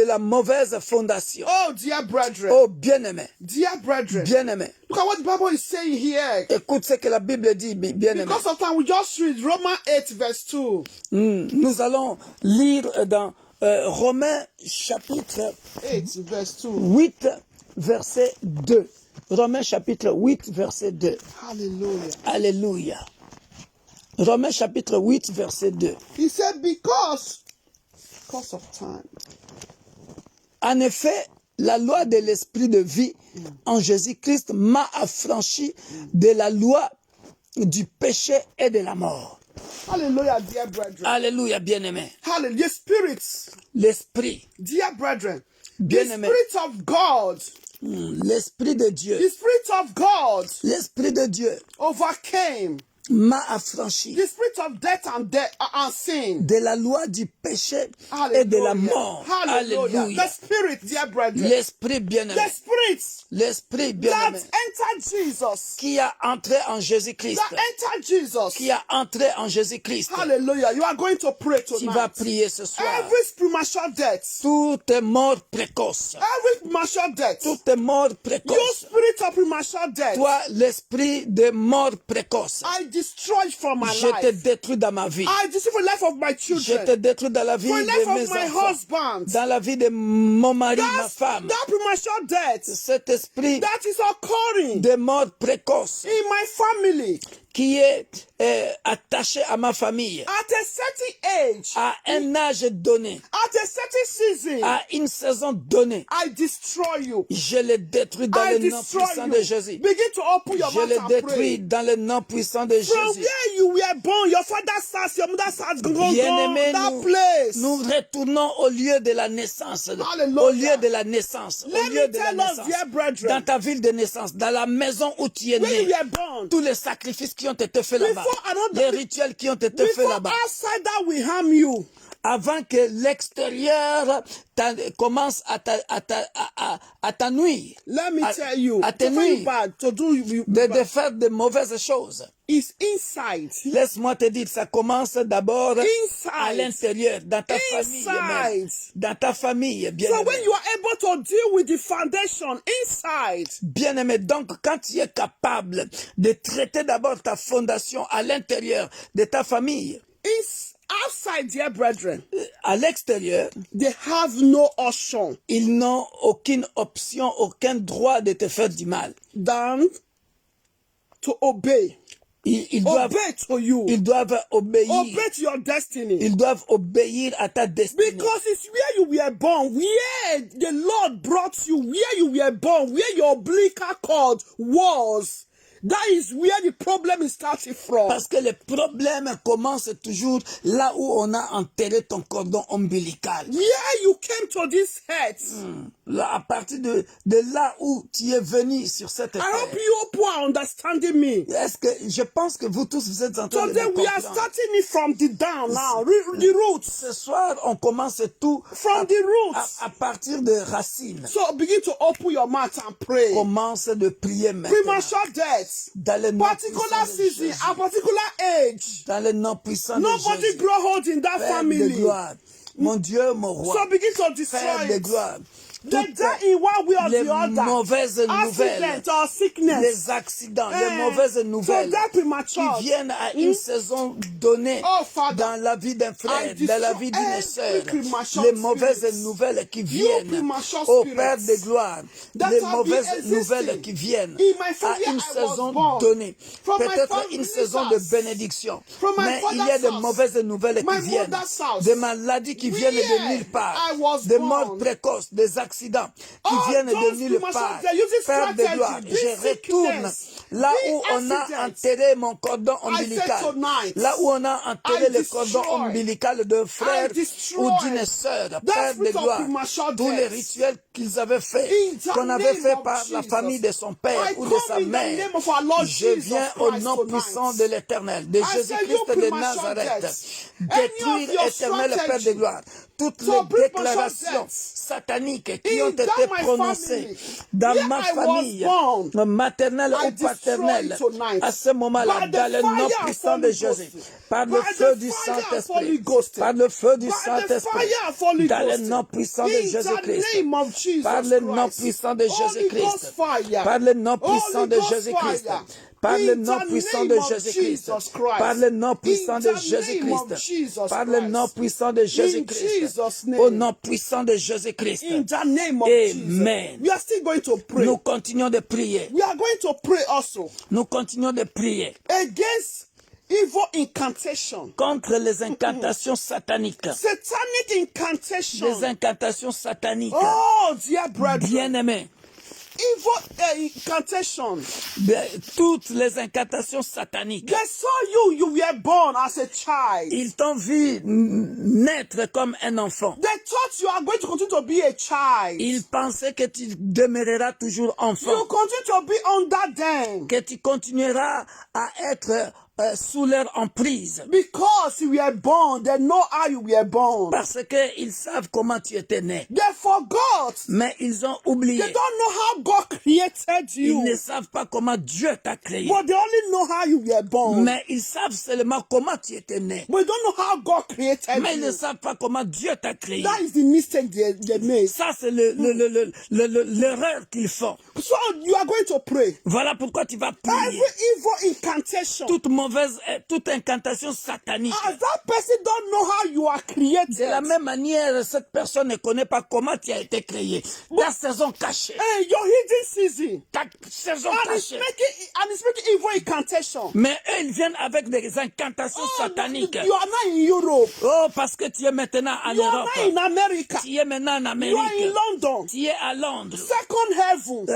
la mauvaise fondation. Oh, dear brethren. Oh, bien-aimé, Dear brethren. bien-aimé. Look at what the Bible is saying here. Écoute ce que la Bible dit, bien-aimé. Because of time, we just read Romans 8 verse 2. Nous allons lire dans Romains chapitre 8 verse 2. 8, verset 2. Romains chapitre 8, verset 2. Hallelujah. Alléluia. Romains chapitre 8, verset 2. He said, because of time. En effet, la loi de l'esprit de vie en Jésus-Christ m'a affranchi de la loi du péché et de la mort. Hallelujah, dear brethren. Alléluia, bien-aimé. Hallelujah. Spirits, L'esprit, dear brethren. The bien-aimé. Spirit of God, L'esprit de Dieu, the Spirit of God l'esprit de Dieu overcame m'a affranchi the spirit of death and sin. de la loi du péché Hallelujah. et de la mort. Hallelujah. Alléluia. The Spirit, dear brethren. L'esprit bien-aimé, The Spirit l'esprit that bien-aimé entered Jesus. qui a entré en Jésus-Christ, That entered Jesus. qui a entré en Jésus-Christ. Hallelujah. You are going to pray Tu vas tonight. prier ce soir. Every premature death. Toute mort précoce, Every premature death. toute mort You précoce, spirit of premature death. toi l'esprit de mort précoce, I destroy from my je te life. détruis dans ma vie. I destroy the life of my Je te children. détruis dans la vie For the life de mes of my enfants, husband. dans la vie de mon mari, ma femme. That premature death Cet esprit that is occurring de mort précoce in my family qui est attaché à ma famille, at a certain age, à un âge donné, at a certain season, à une saison donnée, I destroy you. je le détruis dans I le nom destroy puissant you. de Jésus. Begin to open your Je mouth le and détruis pray. dans le nom puissant de From Jésus. where you were born, your father's house, your mother's house, go Bien-aimés, that place. nous retournons au lieu de la naissance, Hallelujah. au lieu de la naissance, au Let lieu me de la tell us, naissance, dear brethren, dans ta ville de naissance, dans la maison où tu es where you né, were born, tous les sacrifices qui ont été faits là-bas, Before another- les rituels qui ont été faits before là-bas, outside that will harm you. avant que l'extérieur commence à t'ennuyer, Let me tell you, à to te find you nuire, bad, to do you de bad, faire de mauvaises choses. is inside. Laisse-moi te dire, ça commence d'abord Inside. à l'intérieur, dans ta famille même. Inside. Dans ta famille, bien So aimé. when you are able to deal with the foundation inside, Bien aimé, donc quand tu es capable de traiter d'abord ta fondation à l'intérieur de ta famille, outside, dear brethren, à l'extérieur, they have no option ils n'ont aucune option, aucun droit de te faire du mal. than to obey. Ils doivent, Obey to you. ils doivent obéir. Obey to your destiny. Ils doivent obéir à ta destinée. Because it's where you were born, where the Lord brought you, where you were born, where your umbilical cord was. That is where the problem is starting from. Parce que le problème commence toujours là où on a enterré ton cordon ombilical. Where you came to this earth. Là, à partir de là où tu es venu sur cette I terre. hope you people are understanding me. Est-ce que je pense que vous tous vous êtes en train de Today me we are comprendre. starting it from the down now, the roots. Ce soir, on commence tout From the roots. à partir de racines. So begin to open your mouth and pray. Commence de prier maintenant. Premature death. Dans le nom Particular puissant de season, Jésus. a particular age. Dans le nom puissant de Nobody Jésus. grow old in that Père de family. gloire. Mon Dieu, mon roi. So begin to Père destroy de it. gloire. They Toutes die in one way or les the other. mauvaises nouvelles, Accident or sickness. les accidents, les mauvaises So nouvelles that qui premature. viennent à une saison donnée Oh, Father, dans la vie d'un frère, I dans la destroy vie d'une every sœur, premature les mauvaises spirits. nouvelles qui You viennent premature au spirits Père de gloire, that les have mauvaises been existing nouvelles qui viennent in my à family une I was saison born. donnée, From my peut-être family's une saison de house. bénédiction, From my mais il y a father's de house. mauvaises nouvelles My qui viennent, mother's house. des maladies qui viennent de Where nulle part, I was des born. morts précoces, des accidents qui All viennent de those nulle premature, part. they're using Père de strategy, gloire, big je retourne sickness, là big où on a accidents. enterré mon cordon I said ombilical, tonight, là où on a enterré I le cordon destroy. ombilical d'un frère I destroy ou d'une sœur. that Père de spirit of gloire, premature tous les death. rituels qu'ils avaient faits, In the qu'on avait name fait of par la Jesus. famille de son père I ou de come sa in the mère, name of our Lord je Jesus viens au Christ nom tonight. puissant de l'Éternel, de I say, you Jésus-Christ de premature Nazareth, death. détruire, Any of your Éternel Père de strategy gloire, toutes to les bring déclarations death sataniques qui in ont été that my prononcées family, dans where ma I was famille, born, maternelle I ou paternelle, destroy tonight. à ce moment-là, By the dans le nom fire puissant of de Holy Jésus, Ghost. par le By feu the du fire of Holy Saint-Esprit, Ghost. par le feu du By the Saint-Esprit, fire of Holy dans le Ghost. nom puissant de In the Jésus-Christ, name of Jesus par le nom Christ. puissant de Holy Ghost Jésus-Christ, fire. par le nom Holy puissant de Ghost Jésus-Christ, fire. par le In nom the puissant name de of Jésus-Christ, Jesus Christ. par le nom puissant In de the name of Jésus-Christ, Jesus par le nom Christ. puissant de In Jésus-Christ, Jesus' name. au nom puissant de Jésus-Christ. In the name of Amen. Jesus. We are still going to pray. Nous continuons de prier. We are going to pray also Nous continuons de prier against evil incantation. contre les incantations sataniques. Satanic incantation. Les incantations sataniques. Oh, dear brethren. Bien-aimés, Evil incantation. toutes les incantations sataniques. They saw you were born as a child. Ils t'ont vu naître comme un enfant. They thought you are going to continue to be a child. Ils pensaient que tu demeureras toujours You enfant, continue to be under them. que tu continueras à être sous leur emprise. Because you were born, they know how you were born. Parce qu'ils savent comment tu étais né. They forgot. Mais ils ont oublié. They don't know how God created Ils ne you. savent pas comment Dieu t'a créé. But they only know how you were born. Mais ils savent seulement comment tu étais né. But they don't know how God created Mais ils ne you. savent pas comment Dieu t'a créé. That is the mistake they made. Ça, c'est l'erreur qu'ils font. So you are going to pray. Voilà pourquoi tu vas Every prier. evil incantation. Toute incantation satanique. As that person don't know how you are created. De la même manière, cette personne ne connaît pas comment tu as été créé. Ta saison cachée. Hey, your hidden season. Ta saison And it's cachée. making evil incantation. Mais eux, ils viennent avec des incantations sataniques. You are not in Europe. Oh, parce que tu es maintenant en You are Europe. not in America. Tu es maintenant en You are in Amérique. London. Tu es à Londres. Second heaven.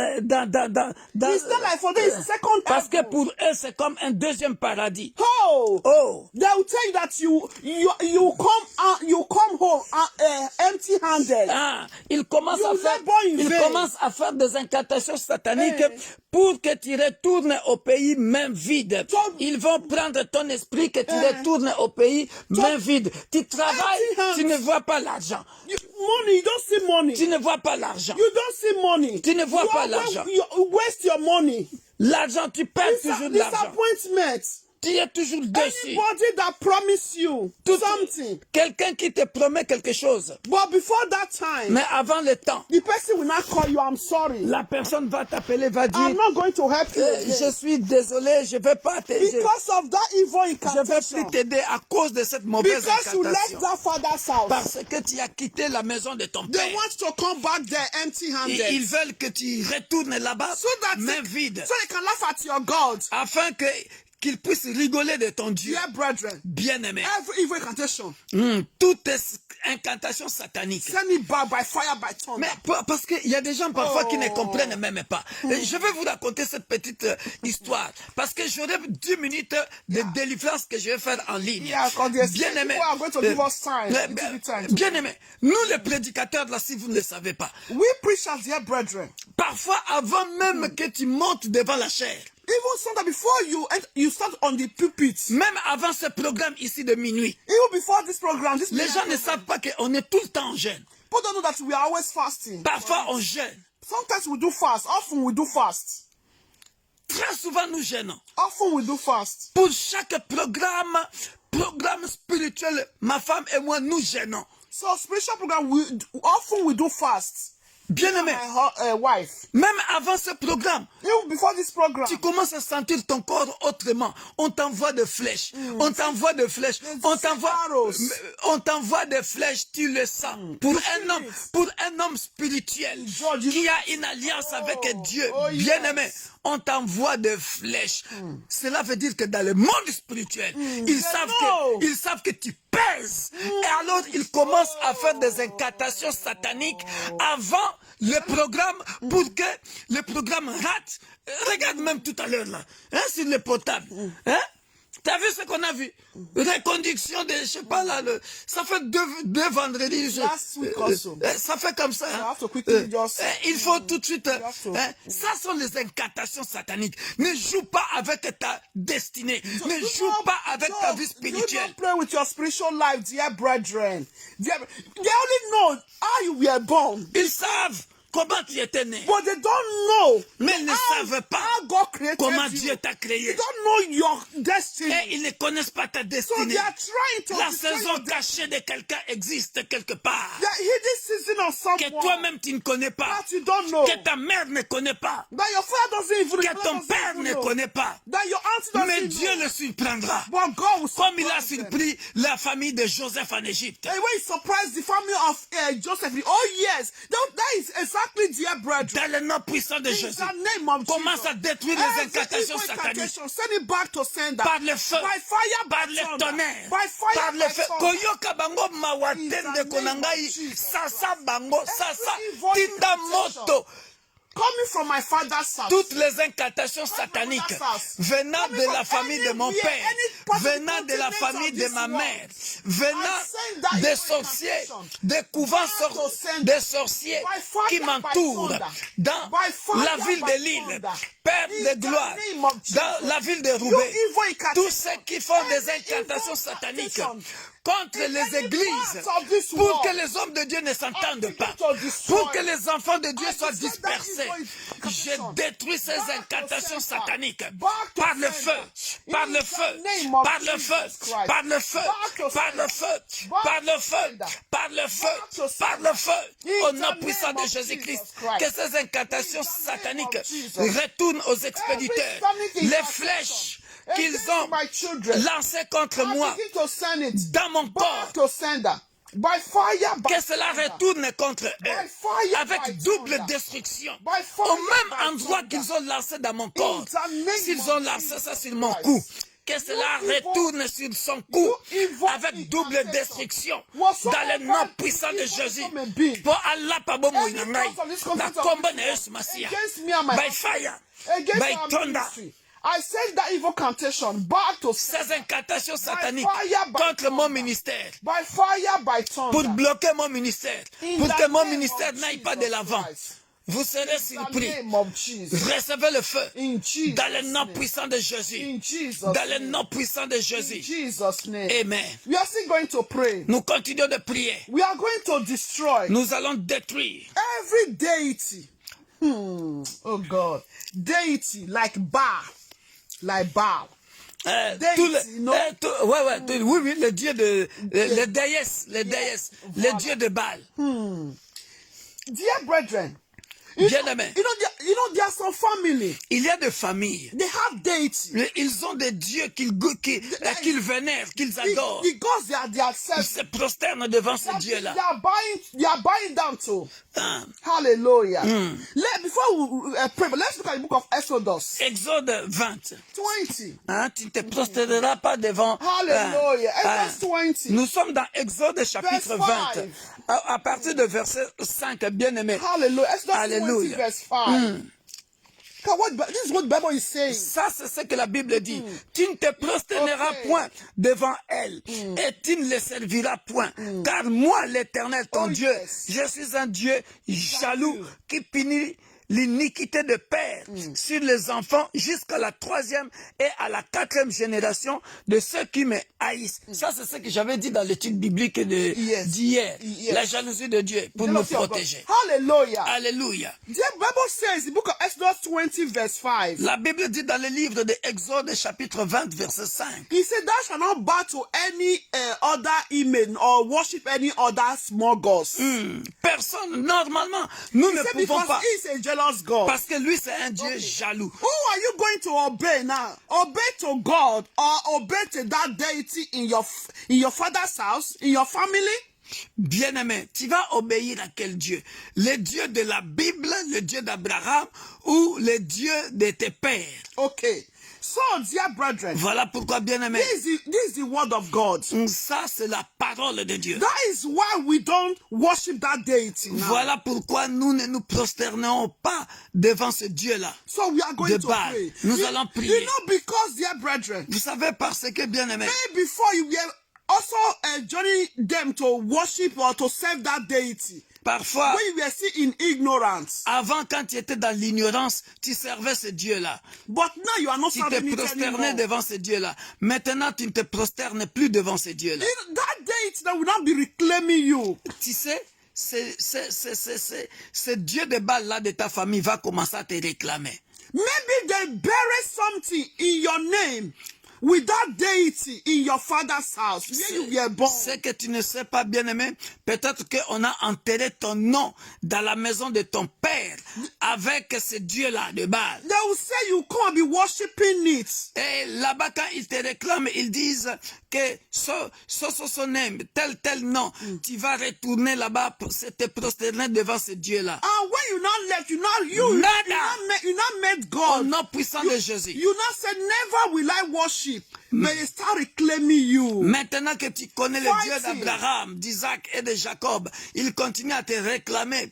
It's not like for this second Parce que heaven. pour eux, c'est comme un deuxième paradis. Oh. Oh, They will tell you that you come home empty-handed. ah, ils commencent You labor in vain. à faire des incantations sataniques Hey. pour que tu retournes au pays main vide. So- Ils vont prendre ton esprit que tu retournes au pays main vide. Tu travailles, Empty tu hands. ne vois pas l'argent. Money, you don't see money. Tu ne vois pas l'argent. You don't see money. Tu ne vois You pas always- l'argent. You waste your money. L'argent, tu perds toujours de l'argent. Disappointment. Tu es toujours dessus. Anybody that promise you something, Quelqu'un qui te promet quelque chose, but before that time, mais avant le temps, the person will not call you. I'm sorry. la personne va t'appeler, va I'm dire, not going to help you je again. suis désolé, je ne vais pas t'aider. Because of that evil Je ne vais incantation. plus t'aider à cause de cette mauvaise Because you left incantation. that father's house. Parce que tu as quitté la maison de ton They père. want to come back there Ils empty-handed. veulent que tu retournes là-bas, So that main vide, so they can laugh at your God. afin que qu'il puisse rigoler de ton Dieu. Dear brethren, Bien-aimé, every evil incantation, toute incantation satanique. send it back by fire, by thunder. Mais parce qu'il y a des gens parfois qui ne comprennent même pas. Et je vais vous raconter cette petite histoire. Parce que j'aurai 10 minutes de délivrance que je vais faire en ligne. Yeah, because there's Bien-aimé, people are going to give us signs. bien-aimé, nous les prédicateurs là, si vous ne le savez pas, We preachers, dear brethren, parfois avant même que tu montes devant la chair, even sometimes before you start on the pulpit, même avant ce programme ici de minuit, even before this program, les gens ne savent pas qu'on est tout le temps en jeûne. people don't know that we are always fasting. Parfois on jeûne. Sometimes we do fast. Often we do fast. Très souvent nous jeûnons. Often we do fast. Pour chaque programme spirituel, ma femme et moi, nous jeûnons. So spiritual program, often we do fast. Bien-aimé, My wife. même avant ce programme, Even before this program, tu commences à sentir ton corps autrement. On t'envoie des flèches. On t'envoie des flèches. On t'envoie des flèches, tu le sens. Pour un homme spirituel qui a une alliance avec Dieu, bien-aimé, on t'envoie des flèches. Cela veut dire que dans le monde spirituel, ils savent que tu pèses. Et alors, ils commencent à faire des incantations sataniques avant le programme pour que le programme rate. Regarde même tout à l'heure là, hein, sur le portable. Hein? T'as vu ce qu'on a vu? Reconduction de, je sais pas là, ça fait deux vendredis. Ça fait comme ça. Hein? Il faut tout de suite. Hein? Ça sont les incantations sataniques. Ne joue pas avec ta destinée. Ne joue pas avec ta vie spirituelle. Don't play with your spiritual life, dear brethren. They only know how you were born. Ils savent comment tu étais né. But they don't know. Mais ils ne savent pas comment Dieu t'a créé. They don't know your destiny. Et ils ne connaissent pas ta So destinée. they are trying to La saison cachée de quelqu'un existe quelque part. the hidden season of someone Que toi-même tu ne connais pas. that you don't know. Que ta mère ne connaît pas. That your father doesn't even Que ton père ne connaît pas. That your auntie doesn't Mais know. Dieu le surprendra. But God will Comme il a surprise them. surpris la famille de Joseph en Égypte. And when he surprised the family of Joseph, oh yes, that is exactly dear brethren. Dans le nom puissant de In Jésus, the name of commence Jesus. à détruire les Every incantations evil sataniques. incantation, send it back to sender. Par le feu, By fire, par by le thunder. tonnerre, By fire, par le by feu. thunder. Koyoka bango mawatende konangai, sasa bango, sasa evil tinda incantation moto. Coming from my father's house. Toutes les incantations sataniques venant de la famille de mon père, venant de la famille de ma mère, venant des sorciers, des couvents des sorciers qui m'entourent dans la ville de Lille, Père de gloire, dans la ville de Roubaix, tous ceux qui font des incantations sataniques contre les églises, pour que les hommes de Dieu ne s'entendent pas, pour que les enfants de Dieu soient dispersés. Je détruis ces incantations sataniques par le feu, par le feu, par le feu, par le feu, par le feu, par le feu, par le feu, par le feu, au nom puissant de Jésus-Christ. Que ces incantations sataniques retournent aux expéditeurs. Les flèches qu'ils ont lancées contre moi dans mon corps, que cela retourne contre eux avec double destruction au même endroit qu'ils ont lancé dans mon corps. S'ils ont lancé ça sur mon cou, que cela retourne sur son cou avec double destruction dans le nom puissant de Jésus. Pour Allah pabo moinangai, la combat ne Yesu Masia, by fire, by thunder. I send that evil incantation back to Ces incantations sataniques contre mon ministère, by fire, by thunder. pour bloquer mon ministère, pour que mon ministère n'aille pas de l'avant. Vous serez surpris. Recevez le feu dans le nom puissant de Jésus. Dans le nom puissant de Jésus. Amen. We are still going to pray. Nous continuons de prier. We are going to destroy Nous allons détruire every deity. Oh God. Deity like Baal. Like Baal. Oui, le dieu de les déesses, les dieux de Baal. Dear brethren, Bien-aimé, there are some family. il y a des familles. They have deity. Ils ont des dieux qu'ils vénèrent, qu'ils adorent. The gods they Ils accept. se prosternent devant ces They dieux-là. are buying down to. Hein. Hallelujah. Before we pray, but let's look at the book of Exodus Exode 20. 20. Hein, tu ne te prosterneras pas devant. Hallelujah. Exodus 20. Nous sommes dans Exode chapitre Verse 20. À partir de verset 5, bien-aimé. Hallelujah. Exodus 20 Alléluia. verse 5. This is what the Bible is saying. Ça, c'est ce que la Bible dit. Tu ne te prosterneras point devant elle et tu ne les serviras point. Car moi, l'Éternel, ton Dieu, je suis un Dieu jaloux qui punit l'iniquité de père sur les enfants jusqu'à la 3e et à la 4e génération de ceux qui me haïssent. Ça, c'est ce que j'avais dit dans l'étude biblique d'hier. La jalousie de Dieu pour nous protéger. Hallelujah. Alléluia. The Bible says in the book of Exodus 20 verse 5. La Bible dit dans le livre de Exode chapitre 20 verset 5. He said, thou shalt not bow to any other image or worship any other small gods. Personne, normalement, nous ne pouvons pas. He is a jealous God. Parce que lui, c'est un Dieu jaloux. Who are you going to obey now? Obey to God or obey to that deity in your father's house, in your family? Bien-aimé, tu vas obéir à quel Dieu? Le Dieu de la Bible, le Dieu d'Abraham ou le Dieu de tes pères? Okay. So, dear brethren, Voilà pourquoi, bien-aimé, this is the word of God. ça c'est la parole de Dieu. That is why we don't worship that deity now. Voilà pourquoi nous ne nous prosternons pas devant ce Dieu-là. So we are going De to Baal. pray. Nous allons prier. You know, because, dear brethren, Vous savez parce que, bien-aimé, maybe before you were also joining them to worship or to serve that deity, parfois, when you were still in ignorance. avant, quand tu étais dans l'ignorance, tu servais ce Dieu-là. But now you are not Tu te serving it prosternais anymore. devant ce Dieu-là. Maintenant, tu ne te prosternes plus devant ce Dieu-là. That deity that will not be reclaiming you. Tu sais, ce Dieu de Baal-là de ta famille va commencer à te réclamer. Maybe they bury something in your name with that deity in your father's house where you were born. Ce que tu ne sais pas, bien-aimé, peut-être qu'on a enterré ton nom dans la maison de ton père avec ce Dieu-là de Baal. They will say you can't be worshiping it. Et là-bas, quand ils te réclament, ils disent que son nom, tel nom, tu vas retourner là-bas pour te prosterner devant ce Dieu-là. And when you not left, you not met God. Au nom puissant de Jésus. You not said, never will I worship. But they start reclaiming you. Maintenant que tu connais le Dieu Fighting. d'Abraham, d'Isaac et de Jacob, il continue à te réclamer,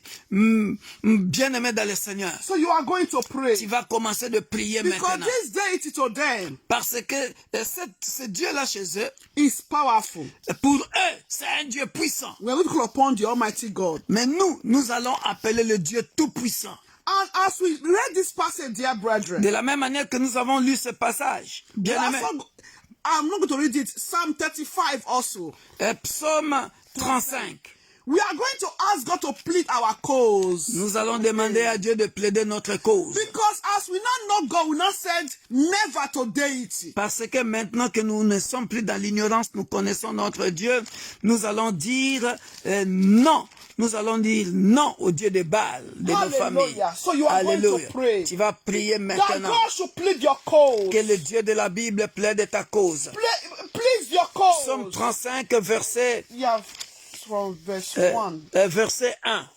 bien-aimé dans le Seigneur. So you are going to pray. Tu vas commencer de prier Because maintenant. this deity to them Parce que ce Dieu-là chez eux, is powerful. pour eux, c'est un Dieu puissant. We are going to call upon the Almighty God. Mais nous allons appeler le Dieu tout-puissant. And as we read this passage, dear brethren, De la même manière que nous avons lu ce passage, bien-aimé, I'm not going to read it. Psalm 35 also. Psaume 35. We are going to ask God to plead our cause. Nous allons demander à Dieu de plaider notre cause. Because as we now know God, we now said never to deity. Parce que maintenant que nous ne sommes plus dans l'ignorance, nous connaissons notre Dieu, nous allons dire non. Nous allons dire non au Dieu de Baal, de nos familles. So you are going to pray. Tu vas prier That maintenant. God should plead your cause. Que le Dieu de la Bible plaide ta cause. Please your cause. Psaume 35, verset, Yeah, from verse 1. verset 1.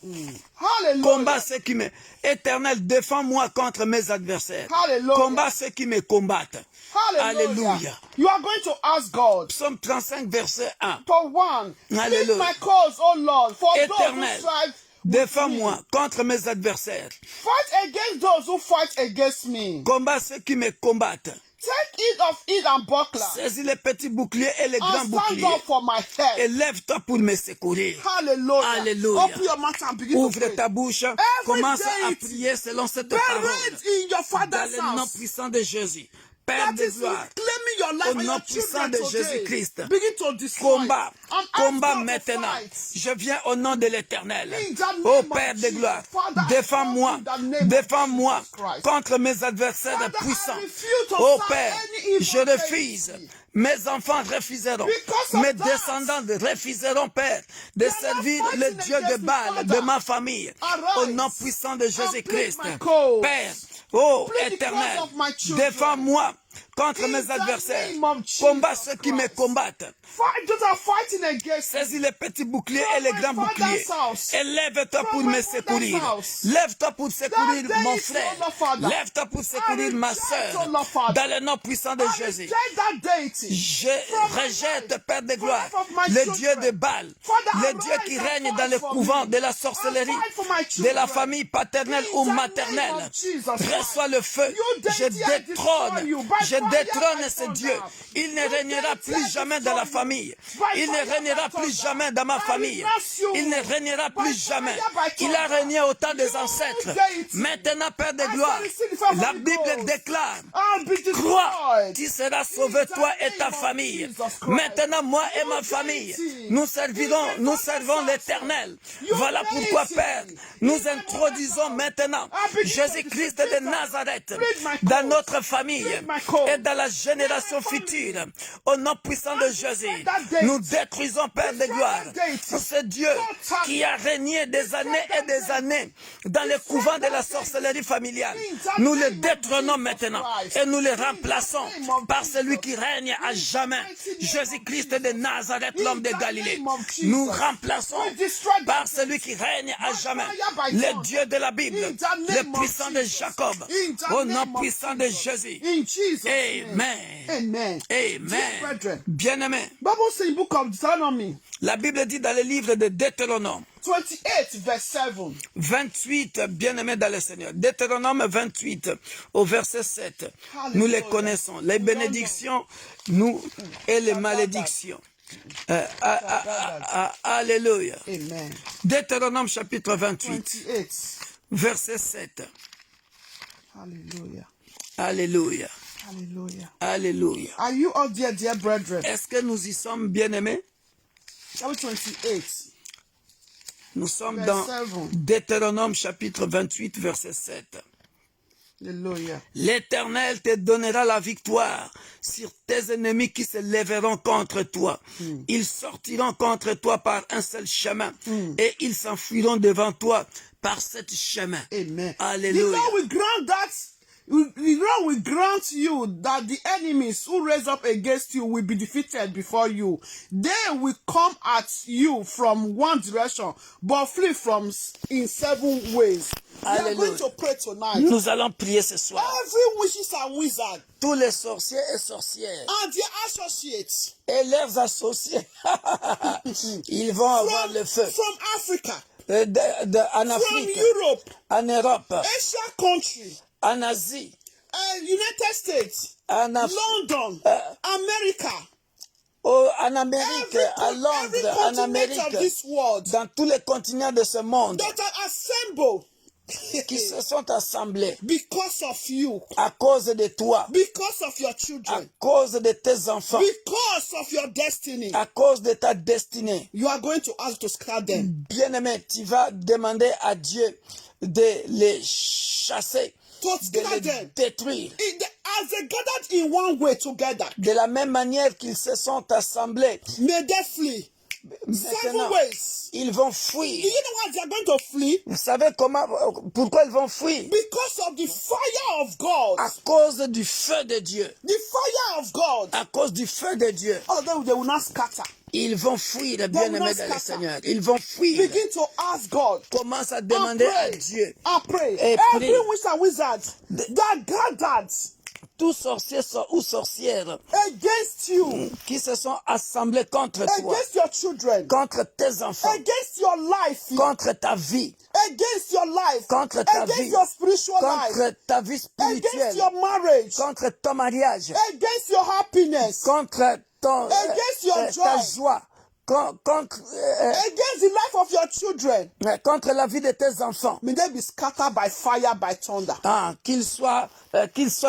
Hallelujah. Combat ceux qui me... Éternel, défends-moi contre mes adversaires. Hallelujah. Combat ceux qui me combattent. Hallelujah. Alléluia. You are going to ask God. Psaume 35, verset 1. For one, plead Alléluia. my cause, oh Lord, for those who Éternel, strive with défends-moi me. contre mes adversaires. Fight against those who fight against me. Combat ceux qui me combattent. Take heed of it and buckler. Saisis les petits boucliers et les grands And stand boucliers. up for my head. Et lève-toi pour me secourir. Hallelujah. Alléluia. Open your mouth and begin to Ouvre pray. ta bouche. Commence à prier selon cette parole. Buried in your Dans father's le nom house. puissant de Jésus. Père that de is gloire, claiming your life au and nom your puissant children de today, Jésus-Christ, begin to destroy. combat, And ask combat God to maintenant. fight. Je viens au nom de l'Éternel. In the Ô name Père of de Jesus. gloire, Father, I défends-moi, call you in the name of défends-moi Jesus Christ. contre mes adversaires Father, I puissants. refuse to Ô serve Père, any evil je refuse. deity. Mes enfants refuseront. Because of Mes that, descendants refuseront, Père, de they are not servir le fighting Dieu de against me, Baal, Father. de ma famille. Au nom Arise puissant de and plead Jésus-Christ. my cause. Père, ô Plead the Éternel, cause of my children. défends-moi contre In mes the adversaires. name of Combat Jesus ceux qui me Christ. combattent. Fight those are fighting against me. Saisis les petits boucliers From et les my grands father's boucliers. house. Et lève-toi From pour my me mother's secourir. house. Lève-toi pour secourir That mon deity, frère. oh Lord Father. Lève-toi pour secourir I ma reject, soeur. oh Lord Father. Dans le nom puissant de I Jésus. reject that deity. Je From my rejette, life, Père de from gloire, life of my le children. Dieu de Baal, Father, le Dieu arise qui and règne fight dans le for couvent me. de la And sorcellerie, fight for my de la children. famille paternelle In ou the name maternelle. of Jesus Christ. Reçois le feu. You Je deity, I détrône, destroy you. By je fire, détrône by ce thunder. Dieu. Il ne You régnera deity, plus I jamais dans la destroy you. famille. By Il ne fire, régnera by plus thunder. jamais dans ma I famille. renounce you. Il ne régnera By plus fire, jamais. by Il a thunder. régné au temps des You ancêtres. deity. Maintenant, Père de I gloire, shall receive the fire la from the Bible Ghost. déclare, I'll be crois, destroyed. tu seras sauvé, In the toi et ta name of famille. Jesus Christ. Maintenant, moi et You ma famille, deity. nous In nous my servons father's l'Éternel. house. You Voilà pourquoi, deity. Père, In nous my introduisons mother's maintenant house. I begin to Jésus-Christ deceive de Jesus. Nazareth Plead my dans cause. notre famille Plead my cause. et dans la génération Plead my family. future. Au nom puissant de Destroy Jésus, that deity. nous détruisons, Père de Destroy gloire, that deity. ce Dieu Totally. qui a régné des Destroy années that et des deity. années dans les Destroy couvents de that la deity. sorcellerie familiale. In the Nous le name of détrônons Jesus maintenant Christ. et nous le In the remplaçons name of par Jesus. celui qui règne à In the jamais, mighty name of Jésus-Christ Jesus. de Nazareth, In l'homme de the Galilée. name of Jesus. Nous remplaçons We destroy that par deity. celui qui règne à By jamais, fire, by le thunder. Dieu de la Bible, In the le name of puissant de Jesus. Jacob, In the au nom name of puissant de Jesus. Jésus. In Jesus' name. Amen. Amen. Dear Amen. brethren, Bien-aimé, Bible says in book of Deuteronomy la Bible dit dans le livre de Deutéronome 28 verse 7. 28, bien-aimés dans le Seigneur. Deutéronome 28, au verset 7. Nous les connaissons. Les bénédictions, nous, et les malédictions. Alléluia. Amen. Deutéronome chapitre 28, 28. verset 7. Hallelujah. Alléluia. Hallelujah. Alléluia. Are you all there, dear brethren? Est-ce que nous y sommes bien-aimés? Chapter 28. Nous sommes Verset dans 7. Deutéronome chapitre 28, verset 7. Hallelujah. L'Éternel te donnera la victoire sur tes ennemis qui se lèveront contre toi. Ils sortiront contre toi par un seul chemin et ils s'enfuiront devant toi par cet chemin. Amen. Alléluia. The Lord will grant that. The Lord will grant you that the enemies who raise up against you will be defeated before you. They will come at you from one direction, but flee in 7 ways. We are going Alléluia. to pray tonight. Nous allons prier ce soir. Every witches and wizards Tous les sorciers et sorcières and their associates et leurs associés, ils vont avoir le feu. from Africa, En from Afrique, Europe, en Europe, Asia country, en Asie, United States, en, London, America, en Amérique, à every Londres, en continent of Amérique, this world dans tous les continents de ce monde, that are assembled qui se sont assemblés because of you, à cause de toi, because of your à children, cause de tes enfants, because of your destiny. à cause de ta destinée. You are going to ask to scatter them. Bien-aimé, tu vas demander à Dieu de les chasser, To de scatter les them. détruire. As they gathered in one way together, De la même manière qu'ils se sont assemblés, may they flee. 7 maintenant, ways. ils vont Do fuir. you know why they are going to flee? Vous savez pourquoi ils vont fuir? Because of the fire of God. À cause du feu de Dieu. The fire of God. À cause du feu de Dieu. All of them, they will not scatter. Ils vont fuir, will bien-aimés not dans le scatter. Seigneur. Ils vont fuir. Begin to ask God. Commence à And demander à pray. Dieu. And pray. Et Every prie. witch and wizard that gathered Tous sorciers ou sorcières against you, qui se sont assemblés contre toi, against your children, contre tes enfants, against your life, contre ta vie, against your life, contre ta against vie, your spiritual life, contre ta vie against spirituelle, your marriage, contre ton mariage, against your happiness, contre against your ta joy, joie, against the life of your children. contre la vie de tes enfants. May they be scattered by fire, by thunder. Qu'ils soient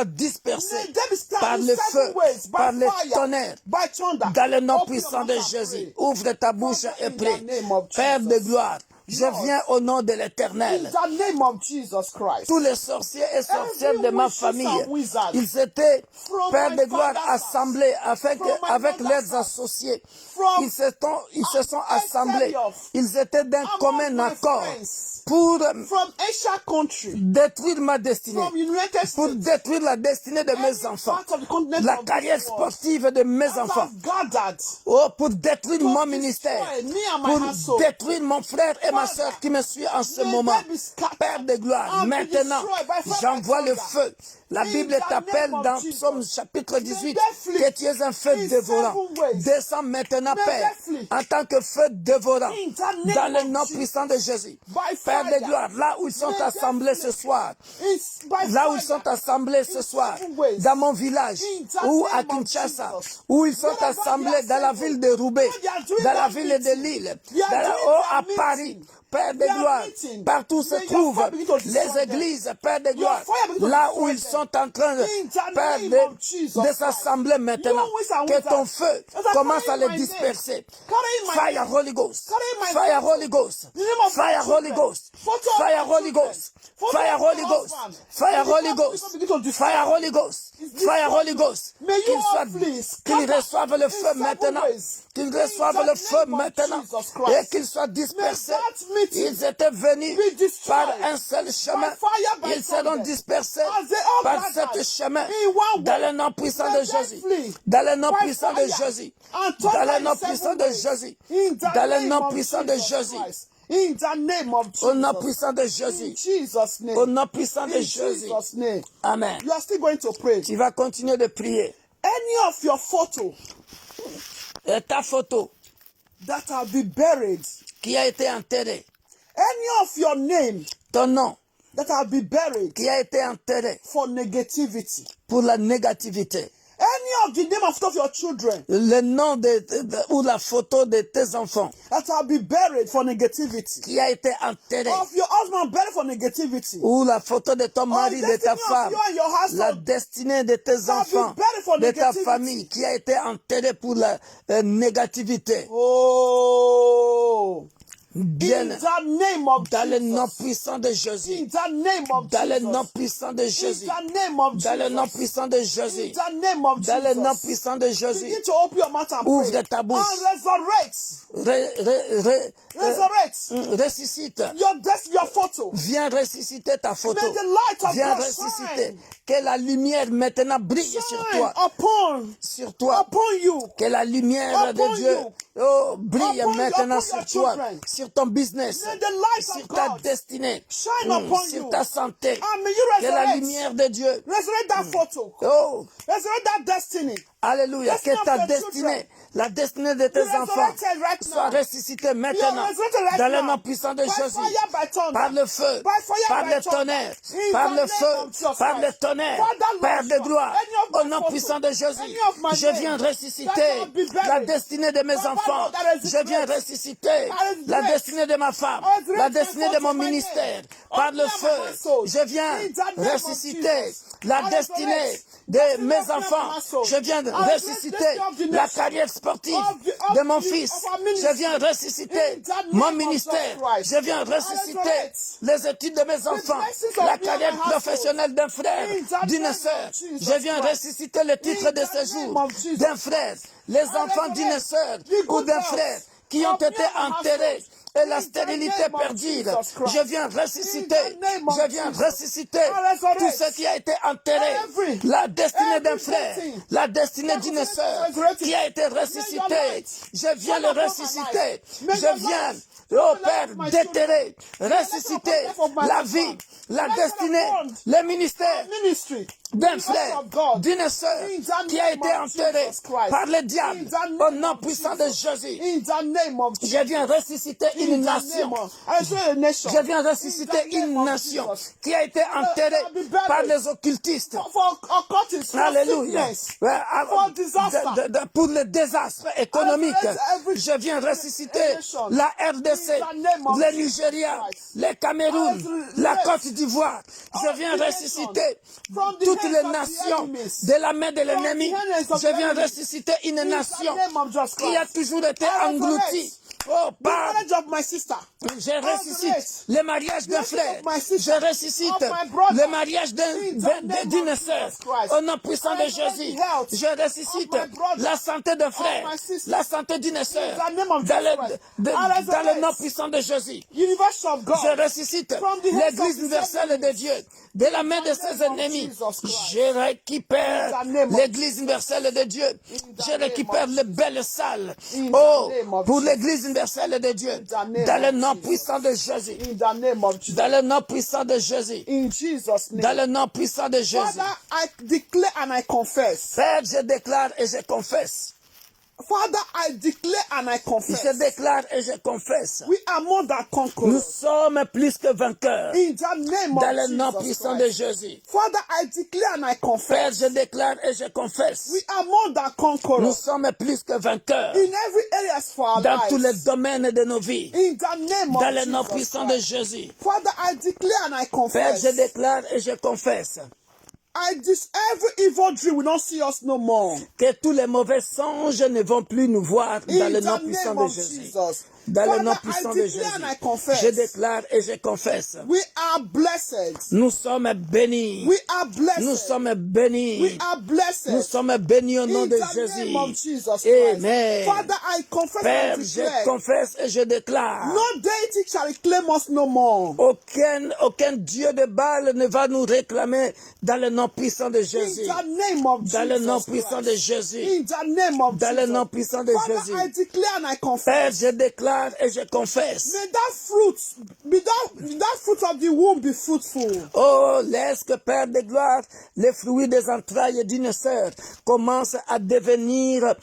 dispersés May they be scattered par in le 7 feu, ways, by par le fire, tonnerre. by thunder. Dans le nom Open your puissant mouth de and Jésus, pray. ouvre ta bouche et Father, in prie. the name of Père de Jesus. gloire, je Lord, viens au nom de In l'Éternel. the name of Jesus Christ. Tous les sorciers et sorcières Every de ma witches famille, and wizards ils étaient, from Père my de gloire, father's house, assemblés avec from my leurs mother's house, associés. from Ils se sont assemblés. Etheliof, Ils étaient d'un among commun my accord friends, pour from Asia country, détruire ma destinée, from United pour States, détruire la destinée de mes every enfants, part of the continent la of carrière this world, sportive de mes that enfants. have gathered Oh, pour détruire to mon destroy ministère, me and my pour household. détruire mon frère et ma Father, soeur qui me suit en ce may moment. they be scattered Père de gloire, and be maintenant, destroyed by fire, j'envoie by le thunder. feu. La In Bible the t'appelle name of dans Jesus. Psaume chapitre 18 May they flee que tu es un feu in dévorant. 7 ways. Descends maintenant, May Père, they flee en tant que feu dévorant, in the name dans le of nom Jesus. puissant de Jésus. By Père de fire. gloire, là où ils sont May they assemblés ce flee. soir, By là où ils fire. sont assemblés ce In soir, 7 ways. dans mon village, In the ou à name of Kinshasa, Jesus. où ils sont Wherever assemblés they are dans la assembled, ville de Roubaix, they are doing dans la their ville de meeting. Lille, They are doing à their Paris. meeting. Père de They are gloire, meeting. partout se May your trouvent fire begin to destroy les them. églises, Père de Your gloire, fire begin to là destroy où ils them. sont en train de, In the Père, name of Jesus de s'assembler Christ. maintenant, You wizards and que ton wizards feu that are commence à carrying les my disperser. name, carrying my Fire name, Holy Ghost, carrying my Fire photo, Holy Ghost, the name of my Fire Holy children, Ghost, photo of Fire my Holy children, Ghost, photo Fire of my Holy Ghost, husband. Fire May the Holy fire Ghost, begin to destroy Fire them. Holy Ghost, It's Fire destroyed. Holy Ghost, May you qu'ils all flee, qu'ils scatter reçoivent le in feu 7 maintenant, ways. qu'ils In reçoivent the le feu name of maintenant, Jesus Christ. et qu'ils soient dispersés. May that meeting Ils étaient venus be destroyed par un seul chemin, by fire, by ils seront thunder. dispersés As they all par gathered ce chemin, in one dans way. le nom puissant May de they Jésus, flee dans le nom by puissant de fire Jésus, and dans thunder le in nom 7 puissant de ways. Jésus, In the dans le name nom of puissant de Jesus Jésus, Christ. In the name of au nom Jesus. puissant de In Jésus, Jesus' name. au nom puissant de In Jésus. Jesus' name. Amen. You are still going to pray. Tu vas continuer de prier. Any of your photo Et ta photo that have been buried, qui a été enterrée, any of your name ton nom that have been buried qui a été enterré for negativity, pour la négativité, any of the name of your children le nom ou la photo de tes enfants that have been buried for negativity, qui a été enterré, of your husband buried for negativity, ou la photo de ton mari, de ta destiny of femme, you and your household la destinée de tes that have been enfants, buried for de ta negativity. famille qui a été enterrée pour la négativité. Oh, Bien, in the name of dans le nom Jesus. puissant de Jésus, In the name of dans le nom Jesus. puissant de Jésus, In the name of dans le nom Jesus. puissant de Jésus, In the name of dans le nom Jesus. puissant de Jésus, Begin to open your mouth and ouvre pray. ta bouche. And resurrect. Resurrect. Ressuscite. Your photo. Viens ressusciter ta photo. May the light of Viens God ressusciter. shine. Que la lumière maintenant brille sur Shine toi. Sur toi. upon you. Que la lumière Upon de Dieu you. brille Upon maintenant your sur toi. children. Sur ton business. May the light Sur of ta God destinée. shine upon Sur you. ta santé. And may you Que la resurrect. lumière de Dieu. Resurrect that photo. Oh, Resurrect that destiny. alléluia. Destiny Que of ta your destinée, children. la destinée de tes Be enfants resurrected right soit now. ressuscitée maintenant. resurrected right Dans le now. nom puissant de By Jésus. fire, by thunder. Par le feu, By fire, par by le thunder. tonnerre, In par the le name feu, of Jesus par le Christ. tonnerre, Father, Père Lord, de gloire, any of au my nom photos, puissant de Jésus, any of my je viens name that ressusciter have been buried. la destinée de mes Father, enfants, Lord, that is je viens great. ressusciter That is la great. destinée de ma femme, That is great. la destinée de My mon photo, my ministère, name. par Of le me and my feu, household. je viens In the name of ressusciter Jesus. la I destinée resurrect. de Destiny mes of me and my enfants, household. je viens I resurrect ressusciter destiny of the la nation. carrière sportive Of de mon the- fils, of our ministry. je viens ressusciter In the mon name of ministère, Jesus Christ. je viens I ressusciter resurrect les études de mes enfants, blessings of la me and carrière my household. professionnelle d'un frère, In the d'une name sœur. of Jesus Je viens Christ. ressusciter le titre In de the séjour name of Jesus. d'un frère, les enfants resurrect d'une sœur the ou good d'un health frère qui ont of me été and my enterrés household. et la In the stérilité name of perdue. Jesus Christ. Je viens ressusciter, In the name of je viens Jesus. ressusciter I resurrect tout ce qui a été enterré, every- la destinée d'un frère, everything la destinée that d'une was sœur resurrected. qui a été May your ressuscitée. light Je viens shine le upon my ressusciter. life. May Je your viens, light oh shine Père, upon my déterrer, children. ressusciter May the light of my la husband. vie, la May the destinée, light upon le ministère, ministry. d'un universe frère, of God, d'une sœur in the qui a name été of enterrée Jesus Christ, par le in diable the au name nom of puissant de Jesus, Jésus. in the name of Je Jesus, viens ressusciter in une the nation. name of, I say a nation, Je viens in ressusciter the name une of nation Jesus, qui a été enterrée that be buried par les occultistes. for occultism, for Alléluia. sickness, for disaster, Pour le désastre économique, every je viens ressusciter nation, la in RDC, the name of le Jesus Nigeria, Christ. le Cameroun, Every la race, Côte d'Ivoire. Je all viens the ressusciter from the toutes hands les of the nations enemies, de la main de from l'ennemi. the hands of Je the viens enemy, ressusciter une in the nation name of Jesus qui a Christ. toujours été I engloutie. resurrect Oh, the par marriage of my sister. je I ressuscite resurrect le mariage d'un the frère. of my sister, Je ressuscite of my brother, le mariage in the name d'une of sœur. Jesus Christ. Au nom puissant I de resurrect Jésus. the health Je ressuscite of my brother, la santé d'un of frère. my sister, La santé d'une sœur. in the name of Dans Jesus Christ. I dans le nom resurrect puissant de Jésus. universe of God, Je ressuscite from the hands of l'Église his universelle de enemies, Dieu. De la main in de the ses name of ennemis. Jesus Christ. Je récupère In the name of l'Église universelle de Dieu. the Je name récupère of les belles salles. In the Oh, name of pour Jesus. l'Église universelle de Dieu. In the name Dans le of nom Jesus. puissant de Jésus. in the name of Jesus. Dans le nom puissant de Jésus. In Jesus' name. Dans le nom puissant de Jésus. Father, I declare and I confess. Père, je déclare et je confesse. Father, I declare and I Je confess. déclare et je confesse. We are more than Nous conquerors. sommes plus que vainqueurs. In the name Dans of le nom Jesus puissant de Christ. Jésus. Father, I declare and I Père, confess. je déclare et je confesse. We are more than Nous conquerors. sommes plus que vainqueurs. In every area for our Dans tous les lives. domaines de nos vies. In the name Dans of le nom Jesus puissant de Christ. Jésus. Father, I declare and I Père, confess. je déclare et je confesse Every evil dream will not see us no more. que tous les mauvais songes ne vont plus nous voir dans In le the nom puissant name de of Jésus. Jesus. Dans le Father, nom I puissant de declare and I Jésus. confess. Je déclare et je confesse. We are blessed. Nous sommes bénis. We are blessed. Nous sommes bénis. We are blessed. Nous sommes bénis au nom In de the name of Jésus. Jesus Christ. Amen. Father, I confess Père, and je declare. confesse et je déclare. No deity shall reclaim us no more. Aucun Dieu de Baal ne va nous réclamer dans le nom puissant de In Jésus. the name of Dans le nom Jesus puissant de Christ. Jésus. In the name of Dans le Jesus. nom puissant de Father, Jésus. I declare and I Père, confess. je déclare et je confesse. May that fruit of the womb be fruitful. Oh, laisse que Père de gloire, les fruits des entrailles d'une sœur commencent à devenir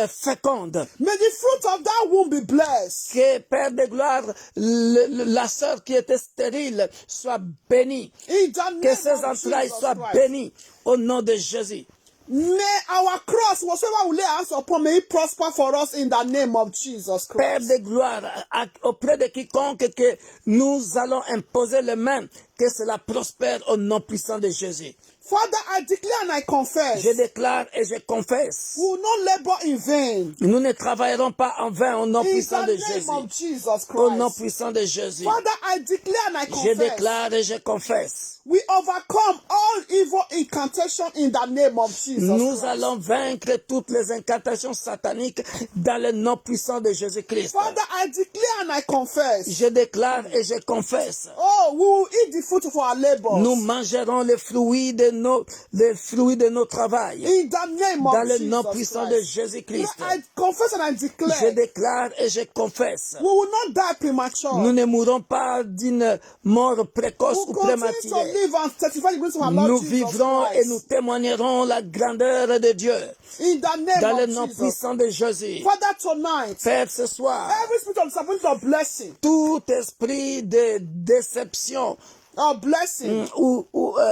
fécondes. May the fruit of that womb be blessed. Que Père de gloire, la sœur qui était stérile soit bénie. In the Que name ses of entrailles Jesus soient Christ. bénies au nom de Jésus. May our cross, whatsoever we lay hands upon, may it prosper for us in the name of Jesus Père Christ. de gloire, auprès de quiconque que nous allons imposer les mains, que cela prospère au nom puissant de Jésus. Father, I declare and I confess. Je déclare et je confesse. We will not labor in vain. Nous ne travaillerons pas en vain au nom In puissant the de name Jésus. of Jesus Au nom Christ. puissant de Jésus. Father, I declare and I Je confess. déclare et je confesse. We overcome all evil incantation in the name of Jesus Nous Christ. allons vaincre toutes les incantations sataniques dans le nom puissant de Jésus-Christ. Father, I declare and I confess. Je déclare et je confesse. Oh, we will eat the fruit of our labors. Nous mangerons les fruits de nos travails. In the name of Dans le Jesus nom puissant de Christ. Jésus-Christ. I confess and I Je declare. déclare et je confesse. We will not die premature. Nous ne mourrons pas d'une mort précoce We'll ou continue to prématurée. live and testify the goodness of our Lord Nous Jesus vivrons et Christ. nous témoignerons la grandeur de Dieu. In the name Dans le of nom Jesus. puissant de Jésus. Father, tonight, Père, ce soir, every spirit of disappointment or blessing, tout esprit de déception or blessing, ou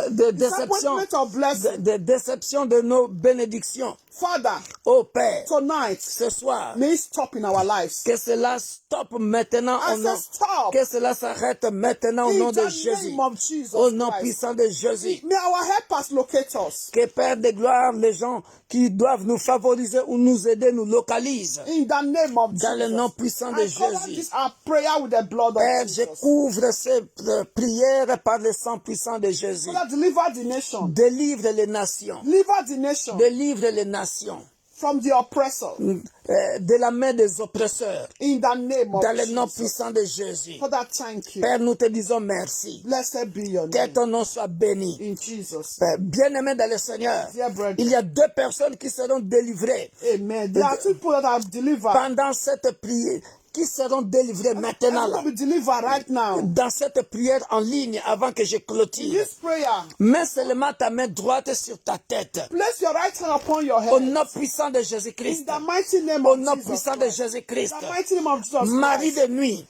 de déception, disappointment or blessing, de déception de nos bénédictions. Father, Ô Père, tonight, ce soir, may it stop in our lives. que cela stoppe maintenant I au nom, said stop. que cela s'arrête maintenant au In nom de the Jésus, name of Jesus au nom Christ. puissant de Jésus. May our helpers locate us. Que Père de gloire, les gens qui doivent nous favoriser ou nous aider nous localisent. In the name of Dans le nom Jesus. puissant de I cover Jésus. this our prayer with the blood Père, of je Jesus. couvre ces prières par le sang puissant de Jésus. Father, deliver the nation. Délivre les nations. Deliver the nation Délivre les nations from the oppressor. de la main des oppresseurs. In the name of Dans le nom Jesus. puissant de Jésus. Father, thank you. Père, nous te disons merci. Blessed be your Que name. ton nom soit béni. In Jesus. Père, bien-aimé dans le Seigneur, Dear brethren. il y a 2 personnes qui seront délivrées Amen. There are two people that are delivered. pendant cette prière. qui seront délivrés maintenant là, will be delivered right now. dans cette prière en ligne avant que je clôture. This prayer, Mets seulement ta main droite sur ta tête. place your right hand upon your Au head. nom puissant de In Jésus-Christ. the mighty name Au of nom Jesus puissant de Christ. Jésus-Christ. In the mighty name of Jesus Mari Christ. de nuit.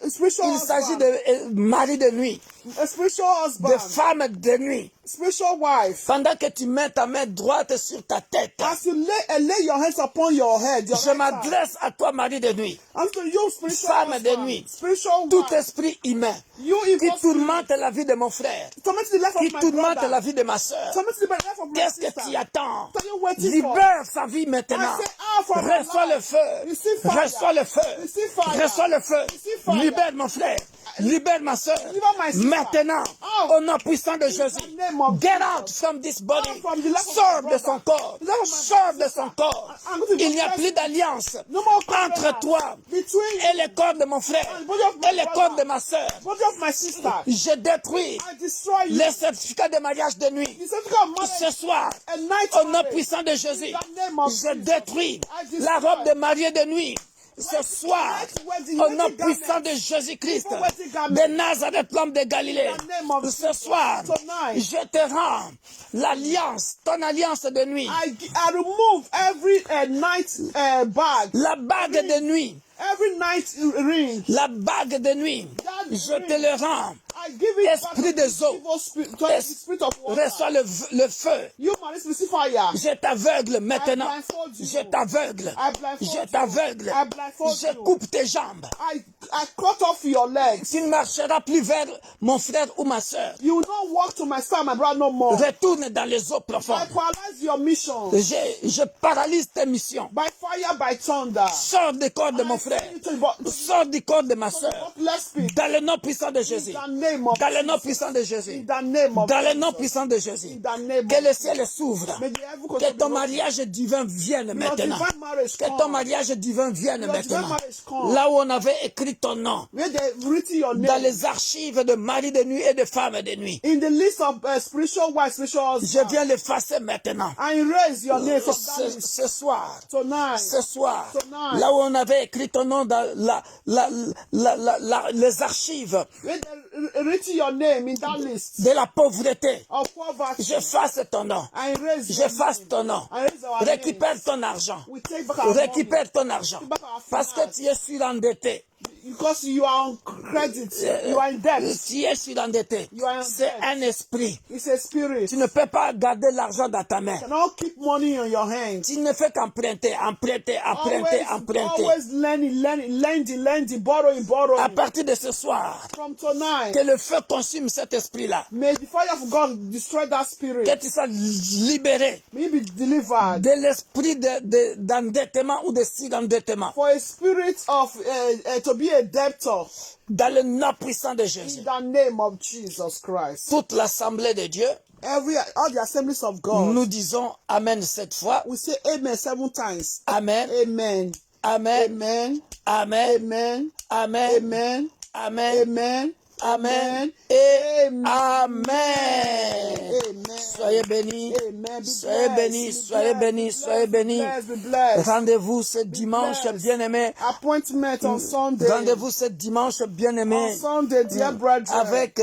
Spiritual Il s'agit husband. de mari de nuit. A spiritual De husband. femme de nuit. Spiritual wife. Pendant que tu mets ta main droite sur ta tête. As you lay your hands upon your head, your Je right hand. m'adresse à toi, mari de nuit. And to you, spiritual Femme de husband, nuit. spiritual Tout wife, esprit humain you qui evil spirit, tourmente la vie de mon frère, torment the life qui of my tourmente brother, la vie de ma soeur. torment the life of my Qu'est-ce que sister. tu attends? What are you waiting for? Libère sa vie maintenant. I say, from my Reçois life. le feu. Receive fire. Reçois le feu. Receive fire. Reçois le feu. Receive fire. Libère mon frère. Libère ma soeur. Deliver my sister. Maintenant, Oh. au nom puissant de Jésus. the name of Get Jesus. out from this body. Out from the life of Sors my de son brother. corps. The life of my Sors de sister. son corps. I'm going to Il n'y a confess plus d'alliance No more entre covenant toi between et le corps de mon frère and the body of my et le brother. corps de ma soeur. body of my sister. Je détruis I destroy you. les certificats de mariage de nuit. The certificate of marriage, Ce soir, a night au nom marriage. puissant de Jésus, In the name of je Jesus. détruis I destroy la robe de mariée de nuit. Ce soir, au nom puissant de Jésus-Christ, de Nazareth, l'homme de Galilée, ce soir, je te rends l'alliance, ton alliance de nuit, I remove every night bag, la bague de nuit, every night ring. la bague de nuit, je te le rends. I give it Esprit back des eaux, to the spirit, to the spirit of water. reçois le feu. You man, receive fire. Je t'aveugle maintenant. I blindfold you. Je t'aveugle. I blindfold Je you. t'aveugle. I blindfold Je you. coupe tes jambes. I cut off your legs. Tu ne marcheras plus vers mon frère ou ma soeur. You will not walk to my son, my brother, no more. Retourne dans les eaux I profondes. paralyze your mission Je paralyse tes missions. by fire, by thunder. Sors du corps de mon frère. Sors du corps de ma soeur. Let's speak. Dans le nom puissant de Jésus. In the name of Dans le nom Jesus. puissant de Jésus. In the name of Dans le nom Jesus. puissant de Jésus. In the name Que of le ciel s'ouvre. May the heaven Que continue ton to mariage divin vienne Your maintenant. divine marriage Que ton come. mariage divin vienne Your divine maintenant. marriage come. Là où on avait écrit ton nom. Where they written your Dans name. les archives de mari de nuit et de femme de nuit. In the list of spiritual wives, spiritual Je husbands. viens l'effacer maintenant. I erase your name from that list Ce soir. tonight. Ce soir, Tonight. là où on avait écrit ton nom dans les archives Where they written your name in that list de la pauvreté, of poverty. j'efface ton nom. I erase your J'efface name. ton nom. I erase our Récupère names. ton argent. We take back our money. Récupère ton argent. Take back our Parce que finance. tu es surendetté. Because you are on credit. You are in debt. Tu es surendetté. You are in C'est debt. un esprit. It's a spirit. Tu ne peux pas garder l'argent dans ta main. You cannot keep money on your hands. Tu ne fais qu'emprunter, emprunter, emprunter, emprunter. Always lending, borrowing. À partir de ce soir, From tonight, que le feu consume cet esprit-là. may the fire of God destroy that spirit. Que tu sois libéré May you be delivered. de l'esprit d'endettement ou de surendettement. For a spirit of to be a debtor, Dans le nom puissant de Jésus. in the name of Jesus Christ. Toute l'assemblée de Dieu, All the assemblies of God, nous disons Amen cette fois. we say amen 7 times. Amen. Amen. Amen. Amen. Amen. Amen. Amen. Amen. Amen. Amen. Amen. Et Amen. Amen. Amen. Soyez bénis. Amen. Be Soyez blessed, bénis. be Soyez blessed, bénis. be Soyez blessed, bénis. be blessed. Rendez-vous ce dimanche blessed. bien-aimé. Appointment on Sunday. Rendez-vous ce dimanche bien-aimé. On Sunday, dear brethren. Avec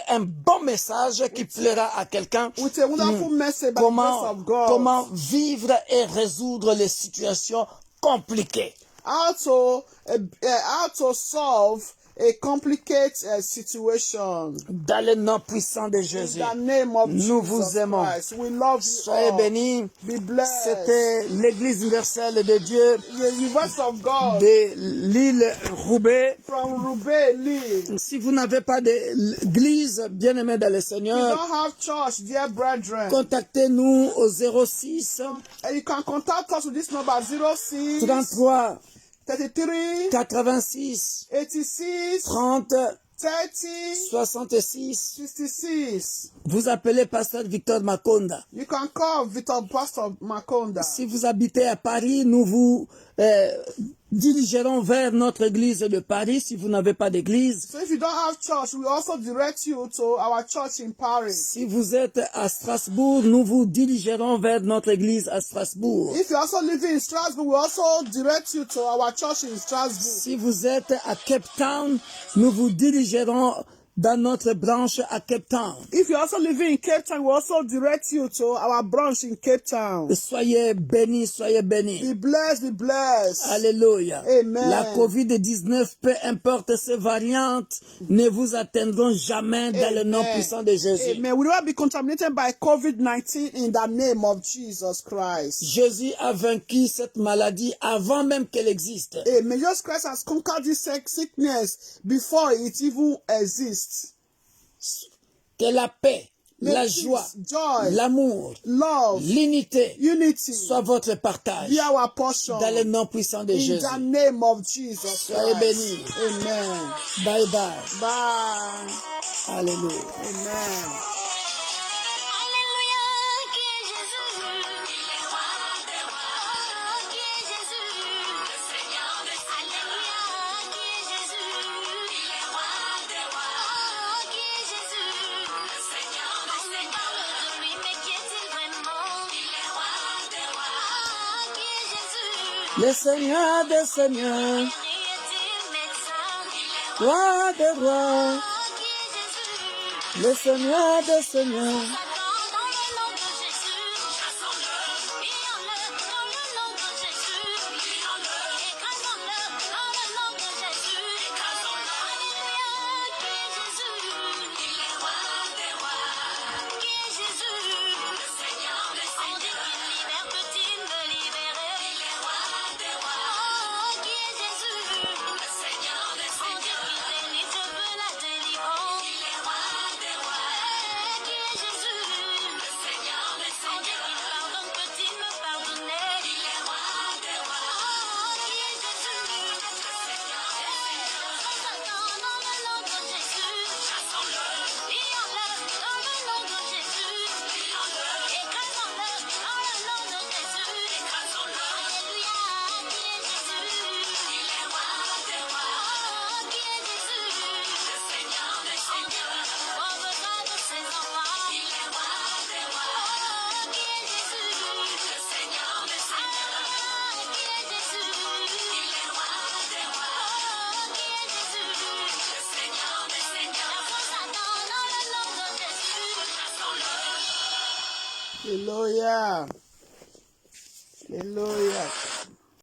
un bon message qui plaira à quelqu'un. With a wonderful message by the grace of God. Comment vivre et résoudre les situations compliquées. How to solve a complicated situation. Dans le nom puissant de Jésus. In the name of Nous Jesus vous aimons. Christ. We love you Soyez all. bénis. Be blessed. C'était l'Église universelle de Dieu The universe of God de l'île Roubaix. from Roubaix, Lee. Si vous n'avez pas d'église bien-aimée dans le We Seigneur, don't have church, dear brethren. contactez-nous au 06 And you can contact us with this number 06 33 33 86 86 30 30 66. 66. Vous appelez Pasteur Victor Makonda. You can call Pastor Makonda. Si vous habitez à Paris, nous vous dirigerons vers notre église de Paris si vous n'avez pas d'église. So if you don't have church, we also direct you to our church in Paris. Si vous êtes à Strasbourg, nous vous dirigerons vers notre église à Strasbourg. If you also live in Strasbourg, we also direct you to our church in Strasbourg. Si vous êtes à Cape Town, nous vous dirigerons dans notre branche à Cape Town. If you also live in Cape Town, we also direct you to our branch in Cape Town. Soyez bénis, soyez bénis. Be blessed, be blessed. Alléluia. Amen. La COVID-19, peu importe ses variantes, ne vous atteindront jamais dans le nom puissant de Jésus. Amen. We will not be contaminated by COVID-19 in the name of Jesus Christ. Jésus a vaincu cette maladie avant même qu'elle existe. Amen. Jesus Christ has conquered this sickness before it even exists. Que la paix, la peace, joie, joy, l'amour, love, l'unité unity soit votre partage be our portion dans le nom puissant de in Jésus. the name of Jesus Soyez Christ. bénis. Amen. Bye bye. Bye. Alléluia. Amen. Le Seigneur des Seigneurs, roi des rois, le Seigneur des Seigneurs. Hallelujah. Hallelujah.